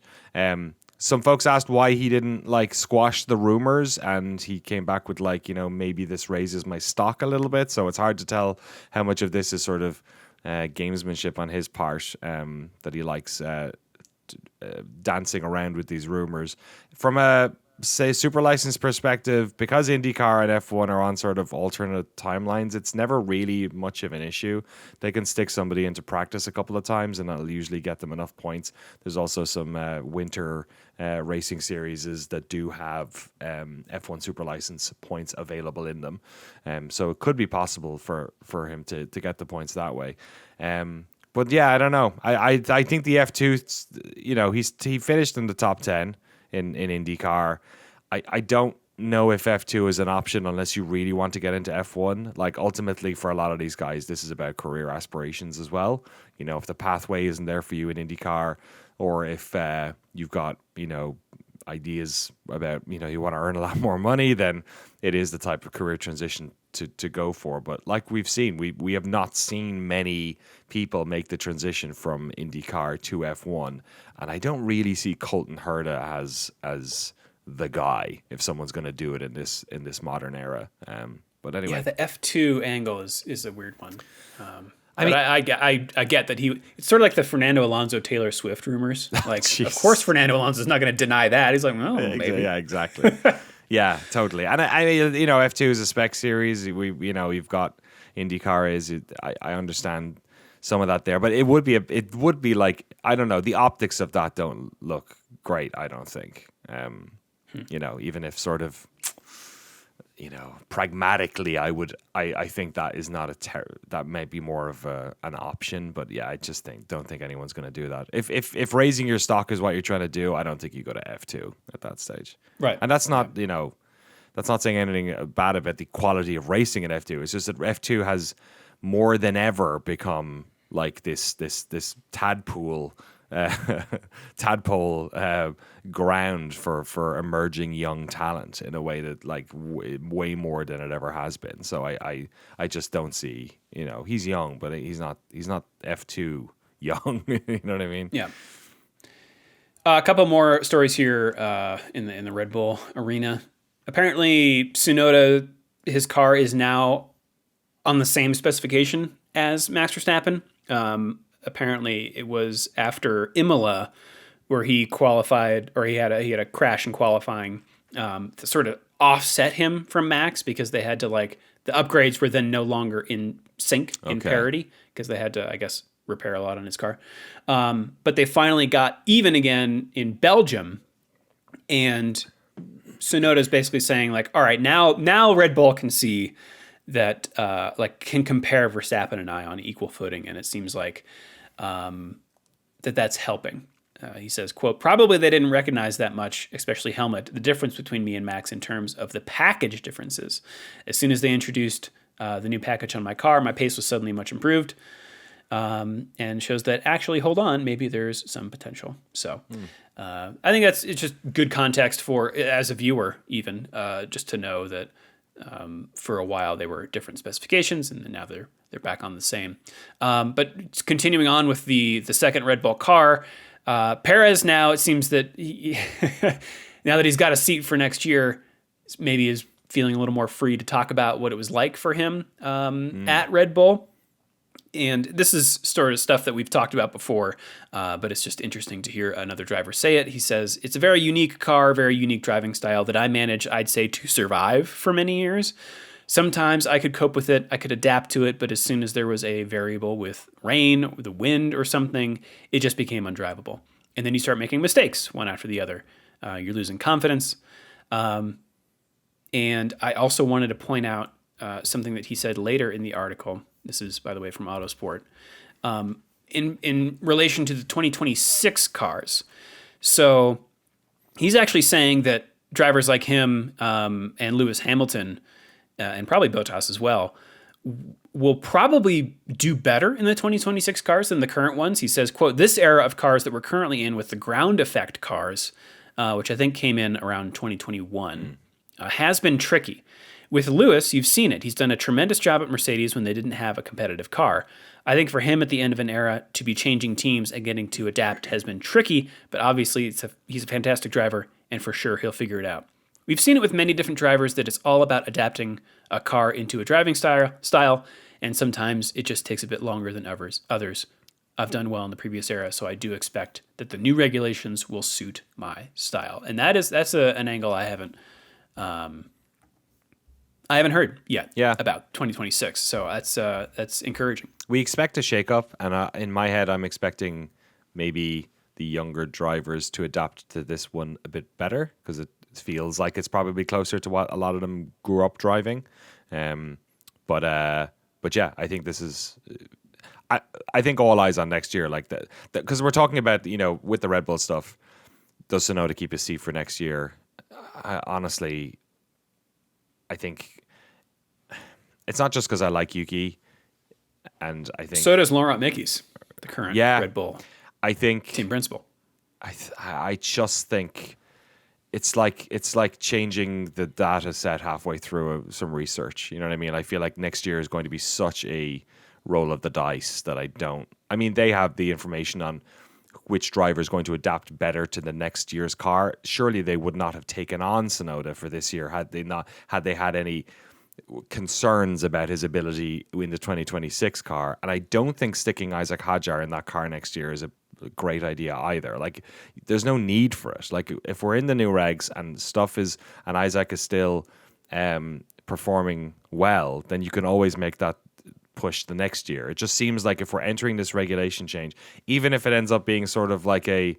Some folks asked why he didn't squash the rumors, and he came back with maybe this raises my stock a little bit. So it's hard to tell how much of this is sort of gamesmanship on his part, that he likes dancing around with these rumors. From a super license perspective, because IndyCar and F1 are on sort of alternate timelines, it's never really much of an issue. They can stick somebody into practice a couple of times and that'll usually get them enough points. There's also some winter racing series that do have F1 super license points available in them. So it could be possible for him to get the points that way. But yeah, I don't know. I think the F2, he finished in the top 10 in IndyCar. I don't know if F2 is an option unless you really want to get into F1. Ultimately, for a lot of these guys, this is about career aspirations as well. If the pathway isn't there for you in IndyCar, or if you've got, ideas about, you want to earn a lot more money, then it is the type of career transition to go for. But like we've seen, we have not seen many people make the transition from IndyCar to F1, and I don't really see Colton Herta as the guy if someone's going to do it in this modern era. But anyway, yeah, the F2 angle is a weird one. I get that it's sort of like the Fernando Alonso Taylor Swift rumors. Of course, Fernando Alonso is not going to deny that. He's like, well, maybe. Yeah, exactly. Yeah, totally. And I mean, F2 is a spec series. You've got IndyCar I understand some of that there, but it would be like, I don't know, the optics of that don't look great, I don't think. Even if sort of, pragmatically, I think that is not that may be more of an option, but yeah, I just don't think anyone's going to do that. If raising your stock is what you're trying to do, I don't think you go to F2 at that stage. Right. And that's not, that's not saying anything bad about the quality of racing in F2. It's just that F2 has more than ever become like this tadpole ground for emerging young talent in a way that way more than it ever has been. So I just don't see, he's young, but he's not F2 young. You know what I mean? Yeah. A couple more stories here in the Red Bull arena. Apparently, Tsunoda, his car is now on the same specification as Max Verstappen. Apparently, it was after Imola where he qualified, or he had a crash in qualifying to sort of offset him from Max, because they had to the upgrades were then no longer in sync, in parity, because they had to, I guess, repair a lot on his car. But they finally got even again in Belgium, and Tsunoda's basically saying all right, now Red Bull can see that can compare Verstappen and I on equal footing, and it seems like that's helping. He says, quote, "Probably they didn't recognize that much, especially Helmut, the difference between me and Max in terms of the package differences. As soon as they introduced the new package on my car, my pace was suddenly much improved." And shows that actually, hold on, maybe there's some potential. So I think it's just good context for, as a viewer, even just to know that for a while they were different specifications, and now they're back on the same. But continuing on with the second Red Bull car, Perez now, it seems that now that he's got a seat for next year, maybe is feeling a little more free to talk about what it was like for him at Red Bull. And this is sort of stuff that we've talked about before, but it's just interesting to hear another driver say it. He says, it's a very unique car, very unique driving style that I managed, I'd say, to survive for many years. Sometimes I could cope with it, I could adapt to it, but as soon as there was a variable with rain, the wind, or something, it just became undrivable. And then you start making mistakes one after the other. You're losing confidence. And I also wanted to point out something that he said later in the article. This is, by the way, from Autosport. In relation to the 2026 cars. So he's actually saying that drivers like him and Lewis Hamilton, and probably Bottas as well, will probably do better in the 2026 cars than the current ones. He says, quote, this era of cars that we're currently in with the ground effect cars, which I think came in around 2021, has been tricky. With Lewis, you've seen it. He's done a tremendous job at Mercedes when they didn't have a competitive car. I think for him at the end of an era to be changing teams and getting to adapt has been tricky, but obviously he's a fantastic driver, and for sure he'll figure it out. We've seen it with many different drivers that it's all about adapting a car into a driving style, and sometimes it just takes a bit longer than others. I've done well in the previous era, so I do expect that the new regulations will suit my style. And that's an angle I haven't heard yet about 2026, so that's encouraging. We expect a shake-up, and in my head, I'm expecting maybe the younger drivers to adapt to this one a bit better, because it feels like it's probably closer to what a lot of them grew up driving. But yeah, I think this is... I think all eyes on next year, like that, because we're talking about, with the Red Bull stuff, does Tsunoda keep his seat for next year? Honestly, I think it's not just because I like Yuki, and I think so does Laurent Mekies, the current Red Bull. I think team principal. I just think it's like changing the data set halfway through some research. You know what I mean? I feel like next year is going to be such a roll of the dice that they have the information on which driver is going to adapt better to the next year's car. Surely they would not have taken on Tsunoda for this year had they had any concerns about his ability in the 2026 car. And I don't think sticking Isaac Hadjar in that car next year is a great idea either. Like, there's no need for it. Like, if we're in the new regs and Isaac is still performing well, then you can always make that push the next year. It just seems like if we're entering this regulation change, even if it ends up being sort of like a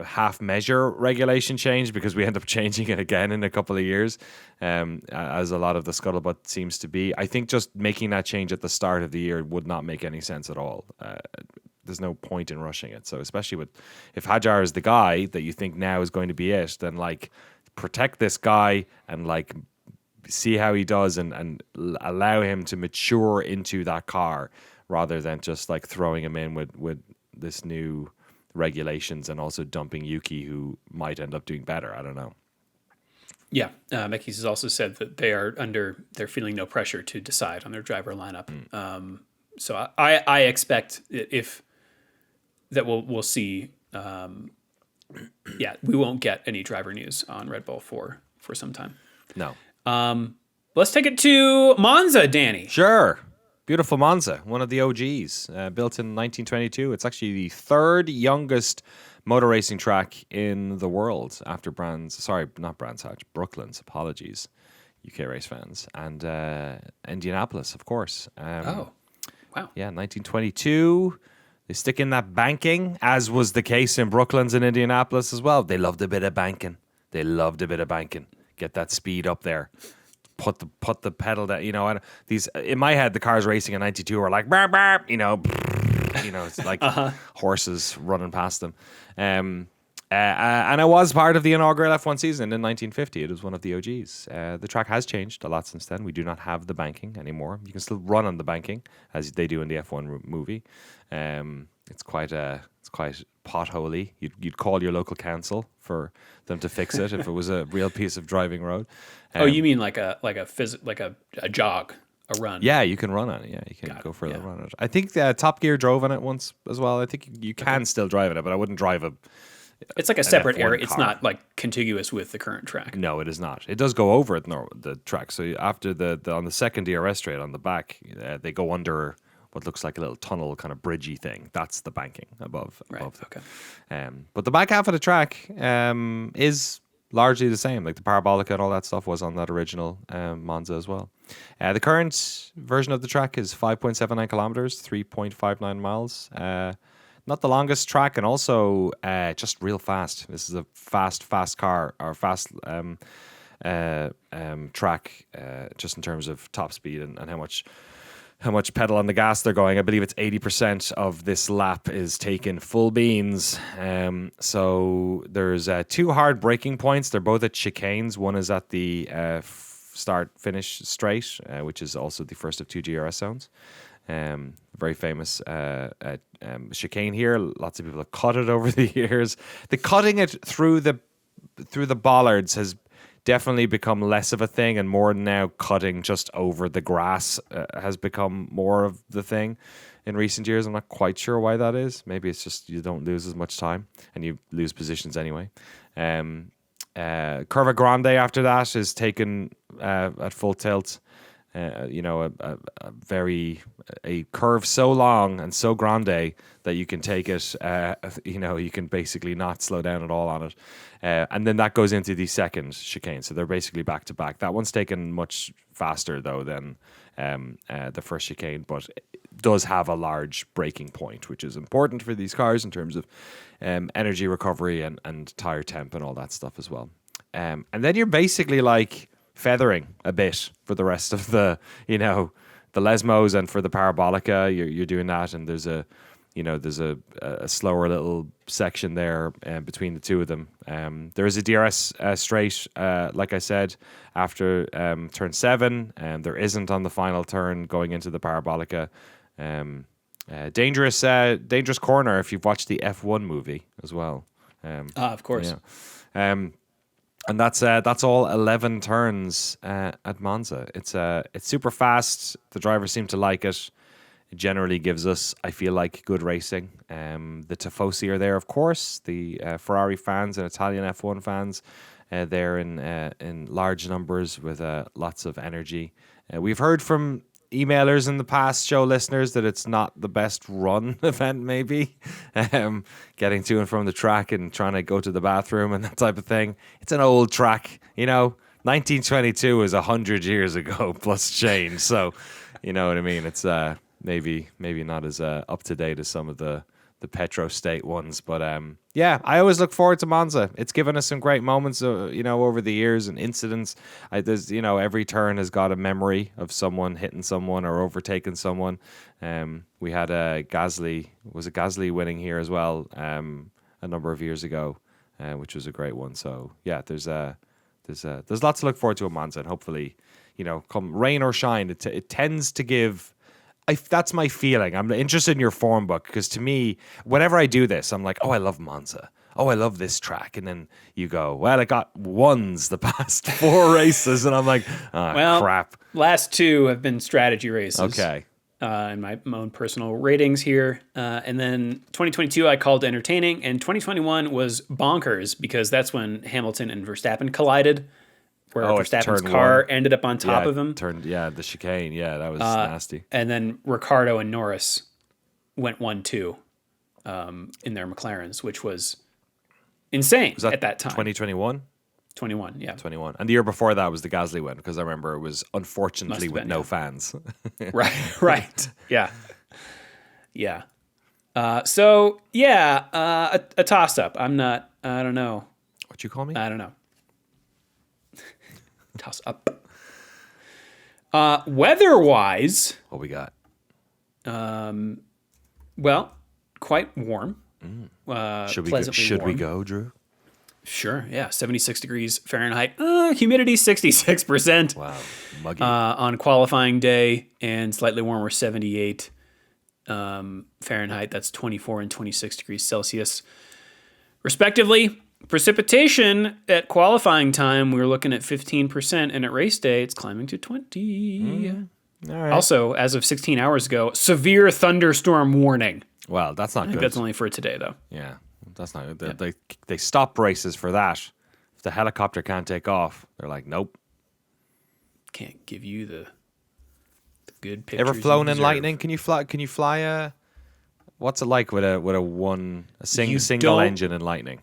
half measure regulation change, because we end up changing it again in a couple of years, as a lot of the scuttlebutt seems to be, I think just making that change at the start of the year would not make any sense at all. There's no point in rushing it. So especially if Hadjar is the guy that you think now is going to be it, then like protect this guy and like see how he does and allow him to mature into that car, rather than just like throwing him in with this new regulations and also dumping Yuki, who might end up doing better. I don't know. Yeah, Mekies has also said that they're feeling no pressure to decide on their driver lineup. So I expect we'll see. We won't get any driver news on Red Bull for some time. No. Let's take it to Monza, Danny. Sure. Beautiful Monza, one of the OGs, built in 1922. It's actually the third youngest motor racing track in the world after Brooklands, apologies, UK race fans, and Indianapolis, of course. Wow. Yeah, 1922. They stick in that banking, as was the case in Brooklands and Indianapolis as well. They loved a bit of banking. Get that speed up there. Put the pedal down. And these, in my head, the cars racing in 92 were like burp, burp, it's like horses running past them. And I was part of the inaugural F1 season in 1950. It was one of the OGs. The track has changed a lot since then. We do not have the banking anymore. You can still run on the banking as they do in the F1 movie. It's quite potholey. You'd call your local council for them to fix it if it was a real piece of driving road. You mean like a jog, a run? Yeah, you can run on it. Yeah, you can go for the run on it. I think Top Gear drove on it once as well. I think you can still drive on it, but I wouldn't drive It's like a separate F1 area. It's car. not like contiguous with the current track. No, it is not. It does go over the track. So after on the second DRS straight on the back, they go under what looks like a little tunnel kind of bridgey thing. That's the banking above. Right. Above. Okay. But the back half of the track is largely the same. Like the parabolica and all that stuff was on that original Monza as well. The current version of the track is 5.79 kilometers, 3.59 miles. Not the longest track, and also just real fast. This is a fast car, or fast track, just in terms of top speed and how much pedal on the gas they're going. I believe it's 80% of this lap is taken full beans. So there's 2 hard braking points. They're both at chicanes. One is at the start-finish straight, which is also the first of 2 GRS zones. Very famous chicane here. Lots of people have cut it over the years. The cutting it through the bollards has definitely become less of a thing, and more now cutting just over the grass has become more of the thing in recent years. I'm not quite sure why that is. Maybe it's just you don't lose as much time and you lose positions anyway. Curva Grande after that is taken at full tilt. A curve so long and so grande that you can take it, you can basically not slow down at all on it. And then that goes into the second chicane. So they're basically back to back. That one's taken much faster though than the first chicane, but it does have a large braking point, which is important for these cars in terms of energy recovery and tire temp and all that stuff as well. And then you're basically like feathering a bit for the rest of the Lesmos, and for the Parabolica, you're doing that, and there's a slower little section there between the two of them. There is a DRS straight, like I said, after turn 7, and there isn't on the final turn going into the Parabolica. Dangerous corner if you've watched the F1 movie as well. Of course. Yeah. And that's all 11 turns at Monza. It's super fast. The drivers seem to like it. It generally gives us, I feel like, good racing. The Tifosi are there, of course. The Ferrari fans and Italian F1 fans, they're in large numbers with lots of energy. We've heard from emailers in the past, show listeners, that it's not the best run event, maybe. Getting to and from the track and trying to go to the bathroom and that type of thing. It's an old track, 1922 is 100 years ago plus change. So, you know what I mean? It's maybe not as up to date as some of the Petro State ones, but yeah, I always look forward to Monza. It's given us some great moments, over the years and incidents. There's, every turn has got a memory of someone hitting someone or overtaking someone. We had Gasly winning here as well a number of years ago, which was a great one. So yeah, there's lots to look forward to at Monza, and hopefully, come rain or shine, it tends to give. That's my feeling. I'm interested in your form book, because to me, whenever I do this, I'm like, oh, I love Monza. Oh, I love this track. And then you go, well, I got ones the past 4 races. And I'm like, crap. Last 2 have been strategy races. Okay. In my own personal ratings here. And then 2022 I called entertaining, and 2021 was bonkers, because that's when Hamilton and Verstappen collided, where Verstappen's car ended up on top of him. The chicane. Yeah, that was nasty. And then Ricciardo and Norris went 1-2 in their McLarens, which was insane at that time. 2021? 21, yeah. 21. And the year before that was the Gasly win, because I remember it was unfortunately with no fans. Right. Yeah. Yeah. So, yeah, a toss-up. I don't know. What you call me? I don't know. Toss up. Weather-wise, what we got? Well, quite warm. Should we go, Drew? Sure. Yeah, 76 degrees Fahrenheit. Humidity 66%. Wow, muggy. On qualifying day, and slightly warmer 78 Fahrenheit. That's 24 and 26 degrees Celsius, respectively. Precipitation at qualifying time, we were looking at 15%, and at race day, it's climbing to 20. All right. Also, as of 16 hours ago, severe thunderstorm warning. Well, that's not good. That's only for today, though. Yeah. That's not. They stop races for that. If the helicopter can't take off, they're like, nope. Can't give you the good pictures. Ever flown in lightning? Can you fly? Can you fly a? What's it like with a single engine in lightning?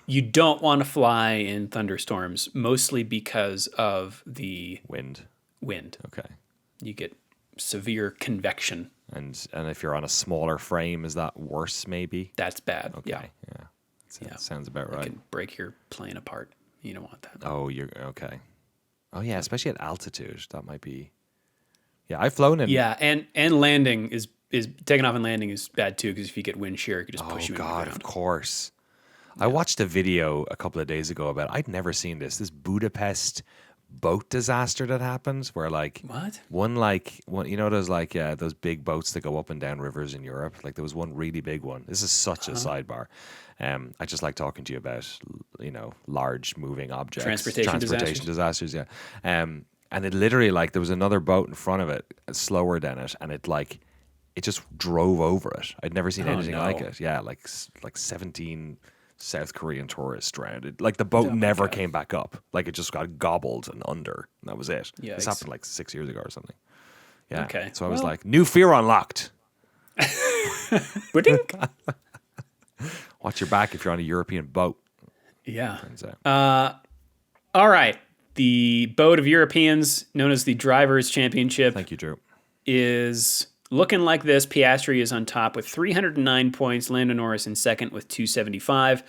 You don't want to fly in thunderstorms, mostly because of the Wind. Okay. You get severe convection. And if you're on a smaller frame, is that worse? Maybe. That's bad. Okay. Yeah. Sounds about right. It can break your plane apart. You don't want that. Oh, you're okay. Oh yeah, especially at altitude, that might be. Yeah, I've flown in. Yeah, and landing is taking off and landing is bad too, because if you get wind shear, it could just push you into the ground. Of course. Yeah. I watched a video a couple of days ago about. I'd never seen this Budapest boat disaster that happened, where one those big boats that go up and down rivers in Europe. Like there was one really big one. This is such a sidebar. I just like talking to you about large moving objects, transportation disasters. Yeah. And it literally there was another boat in front of it, slower than it, and it just drove over it. I'd never seen anything like it. Yeah, like 17 South Korean tourists drowned. The boat never came back up. It just got gobbled and under. And that was it. Yikes. This happened 6 years ago or something. Yeah. Okay. So I was like, new fear unlocked. Watch your back if you're on a European boat. Yeah. All right. The boat of Europeans, known as the Drivers' Championship. Thank you, Drew. Is looking like this. Piastri is on top with 309 points. Lando Norris in second with 275.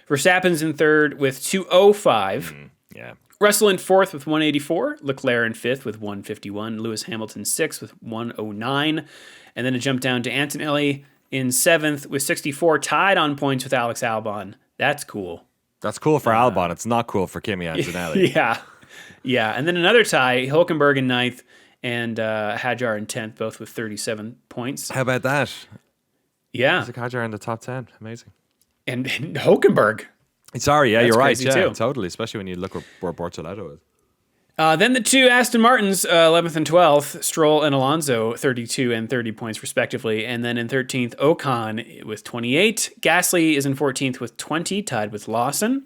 Verstappen's in third with 205. Yeah. Russell in fourth with 184. Leclerc in fifth with 151. Lewis Hamilton sixth with 109. And then a jump down to Antonelli in seventh with 64, tied on points with Alex Albon. That's cool. That's cool for Albon. It's not cool for Kimi Antonelli. Yeah. And then another tie, Hülkenberg in ninth and Hadjar in 10th, both with 37 points. How about that? Yeah. Isaac Hadjar in the top 10. Amazing. And Hülkenberg. Sorry, yeah, you're right. Yeah, totally. Especially when you look where Bortoletto is. Then the two Aston Martins, 11th and 12th, Stroll and Alonso, 32 and 30 points respectively. And then in 13th, Ocon with 28. Gasly is in 14th with 20, tied with Lawson.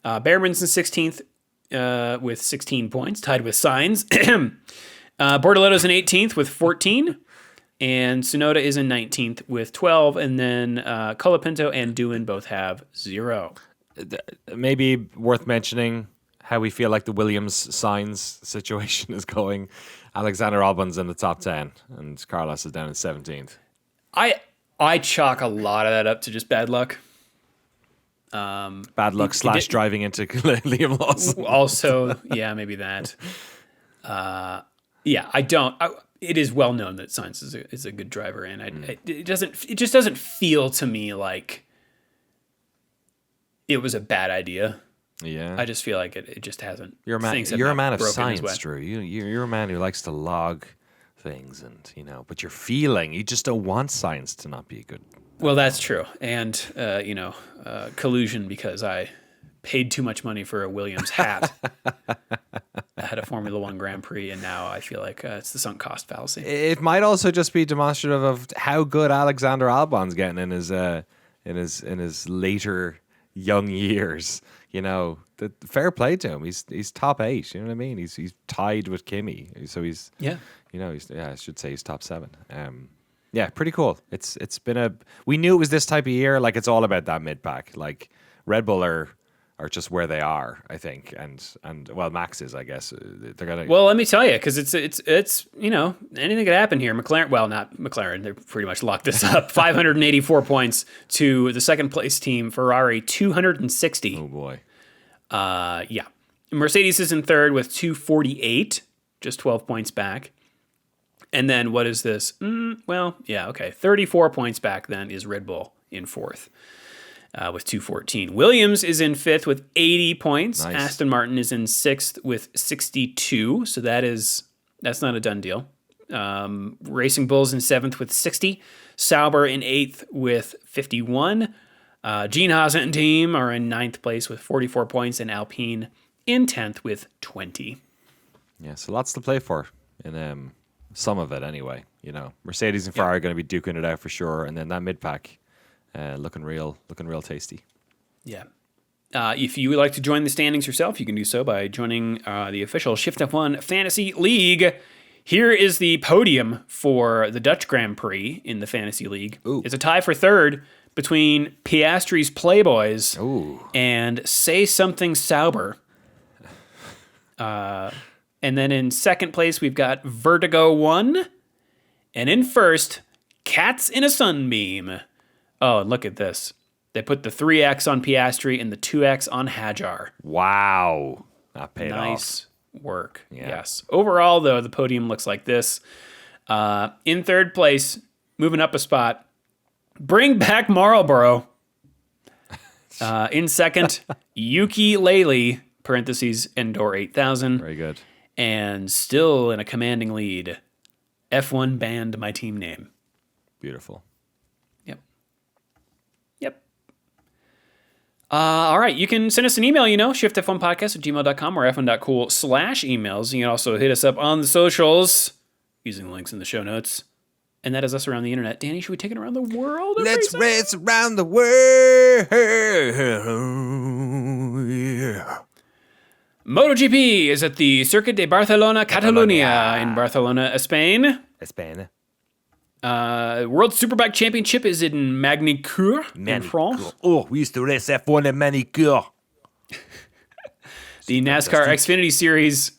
Behrman's in 16th with 16 points, tied with Sainz. Bortoletto's in 18th with 14. And Tsunoda is in 19th with 12. And then Colapinto and Doohan both have 0. Maybe worth mentioning how we feel like the Williams-Sainz situation is going. Alexander Albon's in the top 10, and Carlos is down in 17th. I chalk a lot of that up to just bad luck. Bad luck / driving into Liam Lawson. Also, yeah, maybe that. I don't. It is well known that Sainz is a good driver, and it just doesn't feel to me like it was a bad idea. Yeah, I just feel like it just hasn't. You're a man of science, Drew. You're a man who likes to log things, and but you're feeling. You just don't want science to not be good. Well, that's true, and collusion because I paid too much money for a Williams hat. I had a Formula One Grand Prix, and now I feel like it's the sunk cost fallacy. It might also just be demonstrative of how good Alexander Albon's getting in his later young years. The fair play to him. He's top 8. You know what I mean? He's tied with Kimi, so he's I should say he's top 7. Yeah, pretty cool. It's been we knew it was this type of year. It's all about that mid pack. Red Bull are just where they are, I think, and Max is, I guess. They're gonna. Well, let me tell you, because it's anything could happen here. McLaren, well, not McLaren. They pretty much locked this up. 584 points to the second place team. Ferrari 260. Oh boy. Yeah. Mercedes is in third with 248, just 12 points back. And then what is this? 34 points back then is Red Bull in fourth. With 214. Williams is in fifth with 80 points. Nice. Aston Martin is in sixth with 62. So that's not a done deal. Racing Bulls in seventh with 60. Sauber in eighth with 51. Gene Haas and team are in ninth place with 44 points, and Alpine in 10th with 20. Yeah, so lots to play for in some of it anyway. Mercedes and Ferrari are going to be duking it out for sure, and then that mid pack. looking real tasty. Yeah. If you would like to join the standings yourself, you can do so by joining the official Shift+F1 Fantasy League. Here is the podium for the Dutch Grand Prix in the Fantasy League. Ooh. It's a tie for third between Piastri's Playboys and Say Something Sauber. And then in second place, we've got Vertigo 1. And in first, Cats in a Sunbeam. Oh, look at this. They put the 3X on Piastri and the 2X on Hajar. Wow. That paid off. Nice work. Yeah. Yes. Overall, though, the podium looks like this. In third place, moving up a spot, bring back Marlboro. In second, Yuki Lely, parentheses, Endor 8000. Very good. And still in a commanding lead, F1 banned my team name. Beautiful. Yep. All right, you can send us an email, shiftf1podcast@gmail.com or f1.cool/emails. You can also hit us up on the socials using the links in the show notes. And that is us around the internet. Danny, should we take it around the world? Let's race around the world. Yeah. MotoGP is at the Circuit de Barcelona, Catalunya in Barcelona, Spain. World Superbike Championship is in Magny-Cours in France. Oh, we used to race F1 at Magny-Cours. The NASCAR Xfinity Series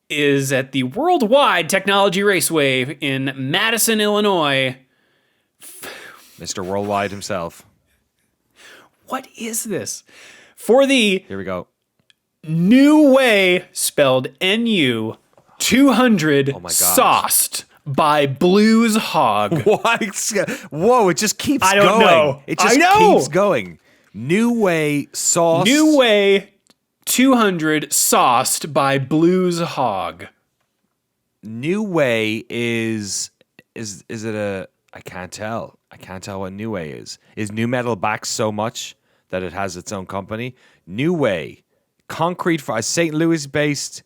is at the Worldwide Technology Raceway in Madison, Illinois. Mr. Worldwide himself. What is this? For the Here we go. New Way, spelled NU, 200 Oh my God. sauced by Blues Hog. What? Whoa, it just keeps going. I don't know. It just keeps going. New Way sauce. New Way 200 sauced by Blues Hog. New Way is it a I can't tell. I can't tell what New Way is. Is New Metal back so much that it has its own company? New Way, concrete for a St. Louis based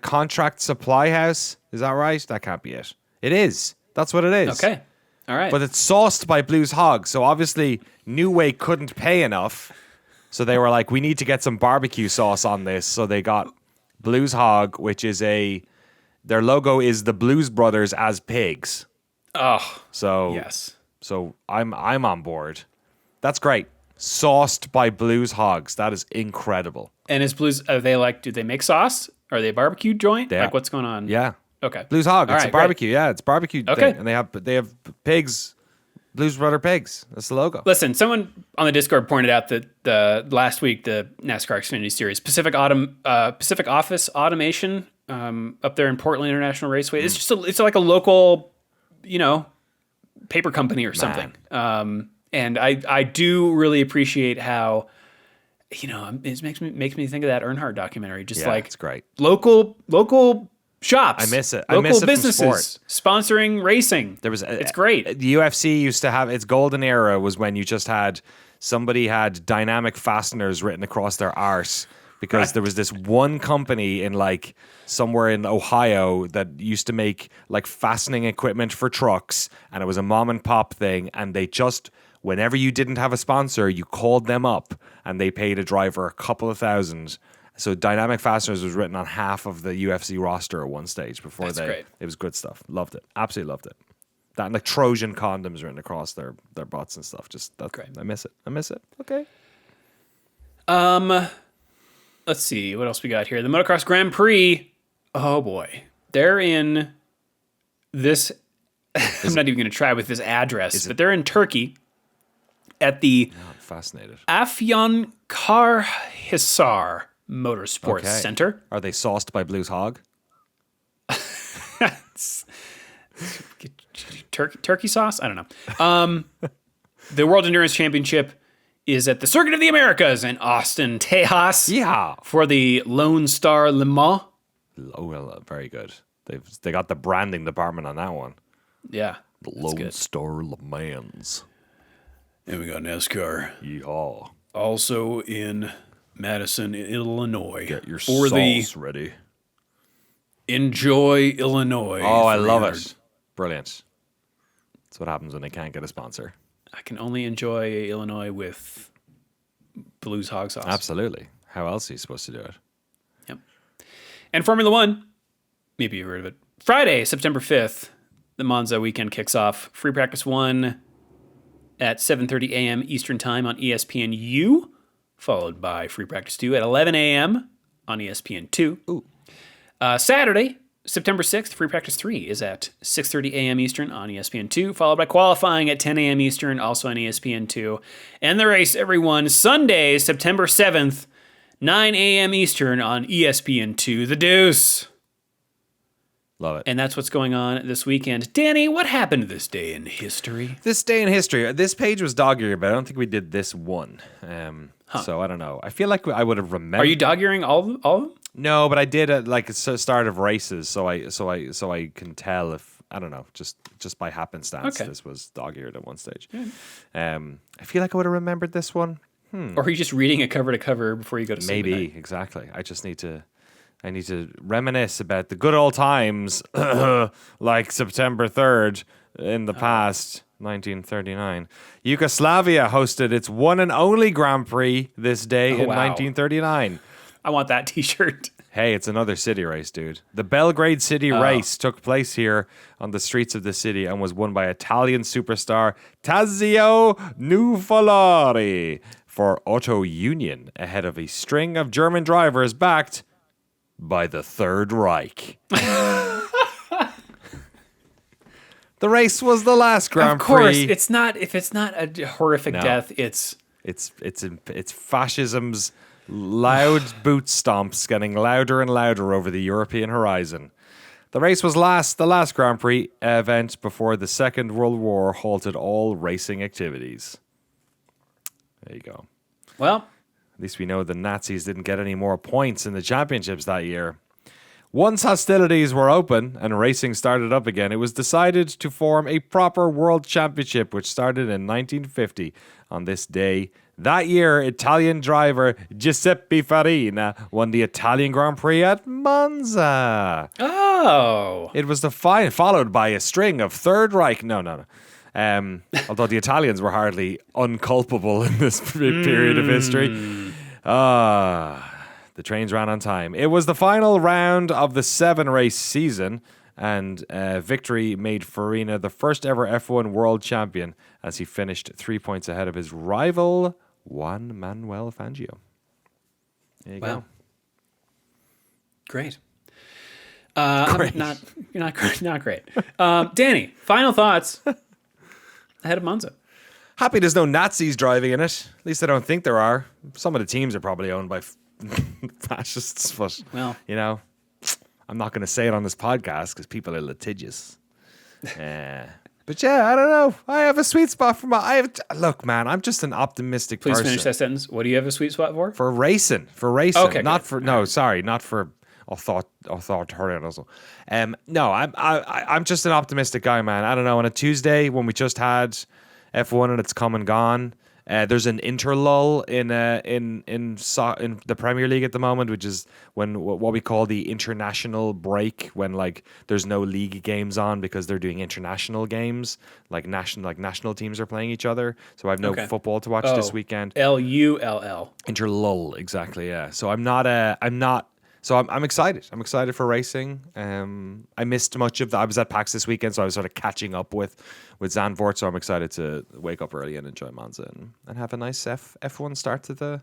contract supply house. Is that right? That can't be it. It is. That's what it is. Okay. All right. But it's sauced by Blues Hog. So obviously New Way couldn't pay enough. So they were like, we need to get some barbecue sauce on this. So they got Blues Hog, which is their logo is the Blues Brothers as pigs. Oh, So yes. So I'm on board. That's great. Sauced by Blues Hogs. That is incredible. And is Blues, do they make sauce? Are they a barbecue joint? Yeah. Like, what's going on? Yeah. Okay. Blues Hog. All It's right, a barbecue. Yeah, it's barbecue Okay. thing. And they have pigs. Blues Brother pigs. That's the logo. Listen, someone on the Discord pointed out that last week the NASCAR Xfinity Series Pacific Office Automation up there in Portland International Raceway. It's just it's like a local, paper company or something. And I do really appreciate how it makes me think of that Earnhart documentary. Just Yeah, like it's great. local shops. I miss it. Local I miss it from businesses sponsoring racing. It's great. The UFC used to have its golden era was when you just had somebody had dynamic fasteners written across their arse because there was this one company in like somewhere in Ohio that used to make like fastening equipment for trucks, and it was a mom and pop thing, and they just whenever you didn't have a sponsor, you called them up and they paid a driver a couple of $1,000s. So Dynamic Fasteners was written on half of the UFC roster at one stage before great. It was good stuff. Loved it. Absolutely loved it. That and like Trojan condoms written across their butts and stuff. Just that's Great. I miss it. Okay. Let's see what else we got here. The Motocross Grand Prix. Oh boy, they're in this. I'm not even going to try with this address, but they're in Turkey at the I'm fascinated. Afyonkarahisar Motorsports Center. Are they sauced by Blues Hog? Turkey sauce? I don't know. The World Endurance Championship is at the Circuit of the Americas in Austin, Tejas. Yeah. For the Lone Star Le Mans. Oh, well, very good. They got the branding department on that one. Yeah. The Lone Star Le Mans. And we got NASCAR. Yeehaw. Also in Madison, Illinois. Get your for sauce ready. Enjoy Illinois. Oh, I love 300. it. Brilliant. That's what happens when they can't get a sponsor. I can only enjoy Illinois with Blues Hog sauce. Absolutely. How else are you supposed to do it? Yep. And Formula One, maybe you've heard of it. Friday, September 5th, the Monza weekend kicks off. Free practice 1 at 7:30 a.m. Eastern Time on ESPNU, followed by free practice 2 at 11 a.m. on ESPN2. Ooh. Saturday, September 6th, free practice 3 is at 6:30 a.m. Eastern on ESPN2, followed by qualifying at 10 a.m. Eastern, also on ESPN2. And the race, everyone, Sunday, September 7th, 9 a.m. Eastern on ESPN2, The Deuce. Love it. And that's what's going on this weekend. Danny, what happened this day in history? This day in history. This page was dog-eared, but I don't think we did this one. So I don't know. I feel like I would have remembered. Are you dog-earing all of them? No, but I did like a start of races, so I can tell if I don't know, just by happenstance, Okay. this was dog-eared at one stage. I feel like I would have remembered this one. Or are you just reading it cover to cover before you go to sleep? Maybe exactly. I need to reminisce about the good old times, like September 3rd in the past, 1939. Yugoslavia hosted its one and only Grand Prix this day in 1939. I want that T-shirt. Hey, it's another city race, dude. The Belgrade City race took place here on the streets of the city and was won by Italian superstar Tazio Nuvolari for Auto Union ahead of a string of German drivers backed by the Third Reich. The race was the last Grand Prix. Of course, it's not. If it's not a horrific death, it's fascism's loud boot stomps getting louder and louder over the European horizon. The race was the last Grand Prix event before the Second World War halted all racing activities. There you go. well. At least we know the Nazis didn't get any more points in the championships that year. Once hostilities were open and racing started up again, it was decided to form a proper world championship, which started in 1950. On this day, that year, Italian driver Giuseppe Farina won the Italian Grand Prix at Monza. Oh. It was the final, followed by a string of Third Reich. No. Although the Italians were hardly unculpable in this period of history. The trains ran on time. It was the final round of the 7-race season, and victory made Farina the first ever F1 world champion as he finished 3 points ahead of his rival, Juan Manuel Fangio. There you go. Great. Great. Not great. Danny, final thoughts ahead of Monza. Happy there's no Nazis driving in it. At least I don't think there are. Some of the teams are probably owned by fascists, but you know, I'm not going to say it on this podcast because people are litigious. But yeah, I don't know. I have a sweet spot for look, man, I'm just an optimistic person. Please finish that sentence. What do you have a sweet spot for? For racing. Okay, not for not for authoritarianism. No, I'm just an optimistic guy, man. I don't know. On a Tuesday when we just had F1 and it's come and gone, there's an interlull in the Premier League at the moment, which is when what we call the international break, when like there's no league games on because they're doing international games, like national teams are playing each other. So I have no football to watch this weekend. LULL. Interlull, exactly. Yeah. So I'm excited. I'm excited for racing. I missed much of that. I was at PAX this weekend, so I was sort of catching up with Zandvoort. So I'm excited to wake up early and enjoy Monza and have a nice F1 start to the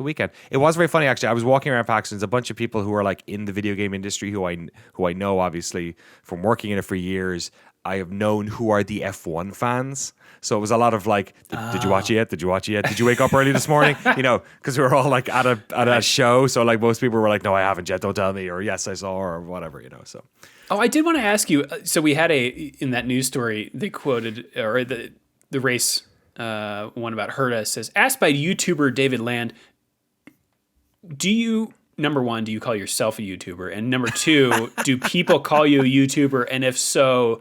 weekend. It was very funny, actually. I was walking around PAX, and there's a bunch of people who are like in the video game industry who I know, obviously, from working in it for years. I have known who are the F1 fans. So it was a lot of like, did you watch it yet? Did you watch it yet? Did you wake up early this morning? You know, because we were all like at a show. So like most people were like, no, I haven't yet. Don't tell me. Or yes, I saw, or whatever, you know, so. Oh, I did want to ask you. So we had in that news story, they quoted, or the race one about Herta says, asked by YouTuber David Land, number one, do you call yourself a YouTuber? And number two, do people call you a YouTuber? And if so,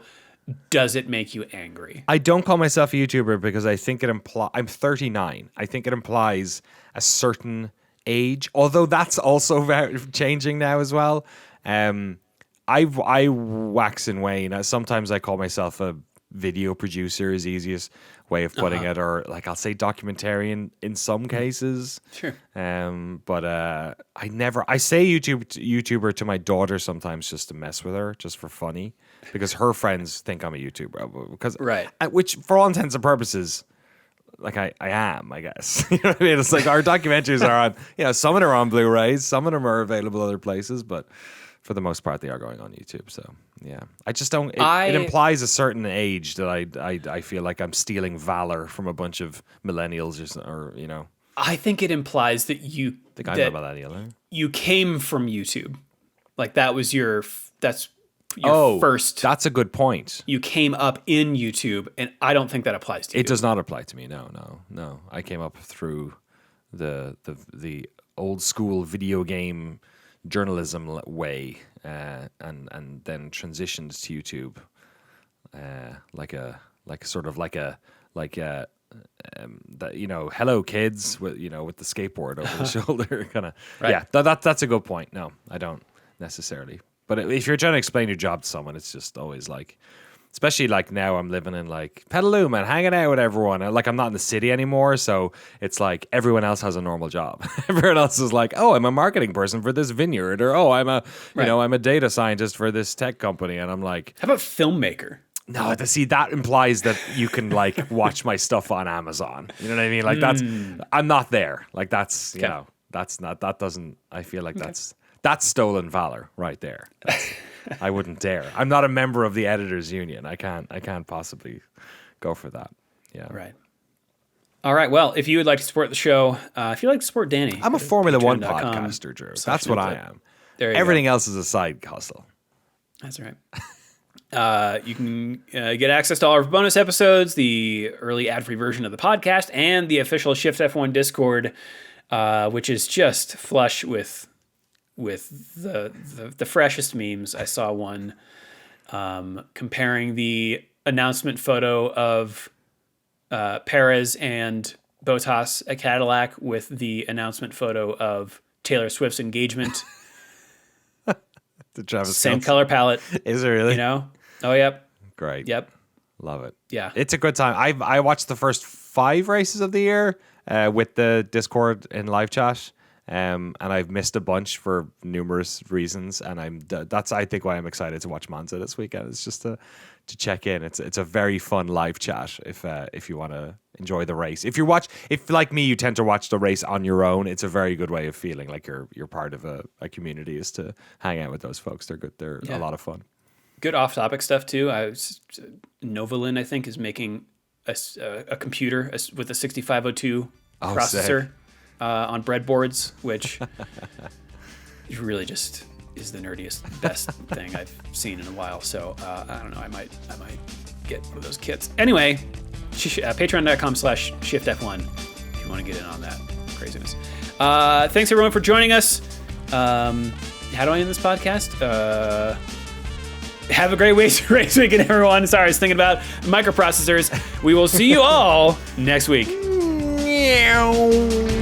does it make you angry? I don't call myself a YouTuber because I think it implies, I'm 39. I think it implies a certain age, although that's also changing now as well. I wax and wane. Sometimes I call myself a video producer is the easiest way of putting it, or like I'll say documentarian in some cases. Sure. But I say YouTuber to my daughter sometimes just to mess with her, just for funny, because her friends think I'm a YouTuber. Because which for all intents and purposes, like I am, I guess. You know what I mean? It's like our documentaries are on, some of them are on Blu-rays, some of them are available other places, but for the most part, they are going on YouTube. So yeah, I just don't. It implies a certain age that I feel like I'm stealing valor from a bunch of millennials or I think it implies that you think I'm a millennial. Eh? You came from YouTube, like that was your first. That's a good point. You came up in YouTube, and I don't think that applies to you. It does not apply to me. No. I came up through the old school video game journalism way, and then transitioned to YouTube, hello kids with the skateboard over the shoulder kind of. Right. Yeah, that's a good point. No, I don't necessarily. But if you're trying to explain your job to someone, it's just always like, especially like now I'm living in like Petaluma and hanging out with everyone. Like I'm not in the city anymore, so it's like everyone else has a normal job. Everyone else is like, oh, I'm a marketing person for this vineyard, or oh, I'm a data scientist for this tech company, and I'm like, how about filmmaker? No, that implies that you can like watch my stuff on Amazon. You know what I mean? Like I'm not there. Like that's that's not, that doesn't. I feel like that's stolen valor right there. I wouldn't dare. I'm not a member of the editors union. I can't possibly go for that. Yeah. Right. All right. Well, if you would like to support the show, if you'd like to support Danny, I'm a Formula One podcaster, Drew. That's what I am. Everything else is a side hustle. That's right. You can get access to all our bonus episodes, the early ad-free version of the podcast, and the official Shift+F1 Discord, which is just flush with the freshest memes. I saw one comparing the announcement photo of Perez and Bottas at Cadillac with the announcement photo of Taylor Swift's engagement. The Travis Same color palette. Is it really? Oh, yep. Great. Yep. Love it. Yeah. It's a good time. I watched the first 5 races of the year with the Discord in live chat. And I've missed a bunch for numerous reasons, and that's I think why I'm excited to watch Monza this weekend. It's just to check in. It's a very fun live chat if you want to enjoy the race. If like me you tend to watch the race on your own, it's a very good way of feeling like you're part of a community, is to hang out with those folks. They're good. They're a lot of fun. Good off-topic stuff too. Novalin, I think, is making a computer with a 6502 processor. Sick. On breadboards, which really just is the nerdiest, best thing I've seen in a while. So I don't know. I might get one of those kits. Anyway, patreon.com/shiftf1 if you want to get in on that craziness. Thanks everyone for joining us. How do I end this podcast? Have a great race weekend, everyone. Sorry, I was thinking about microprocessors. We will see you all next week. Meow.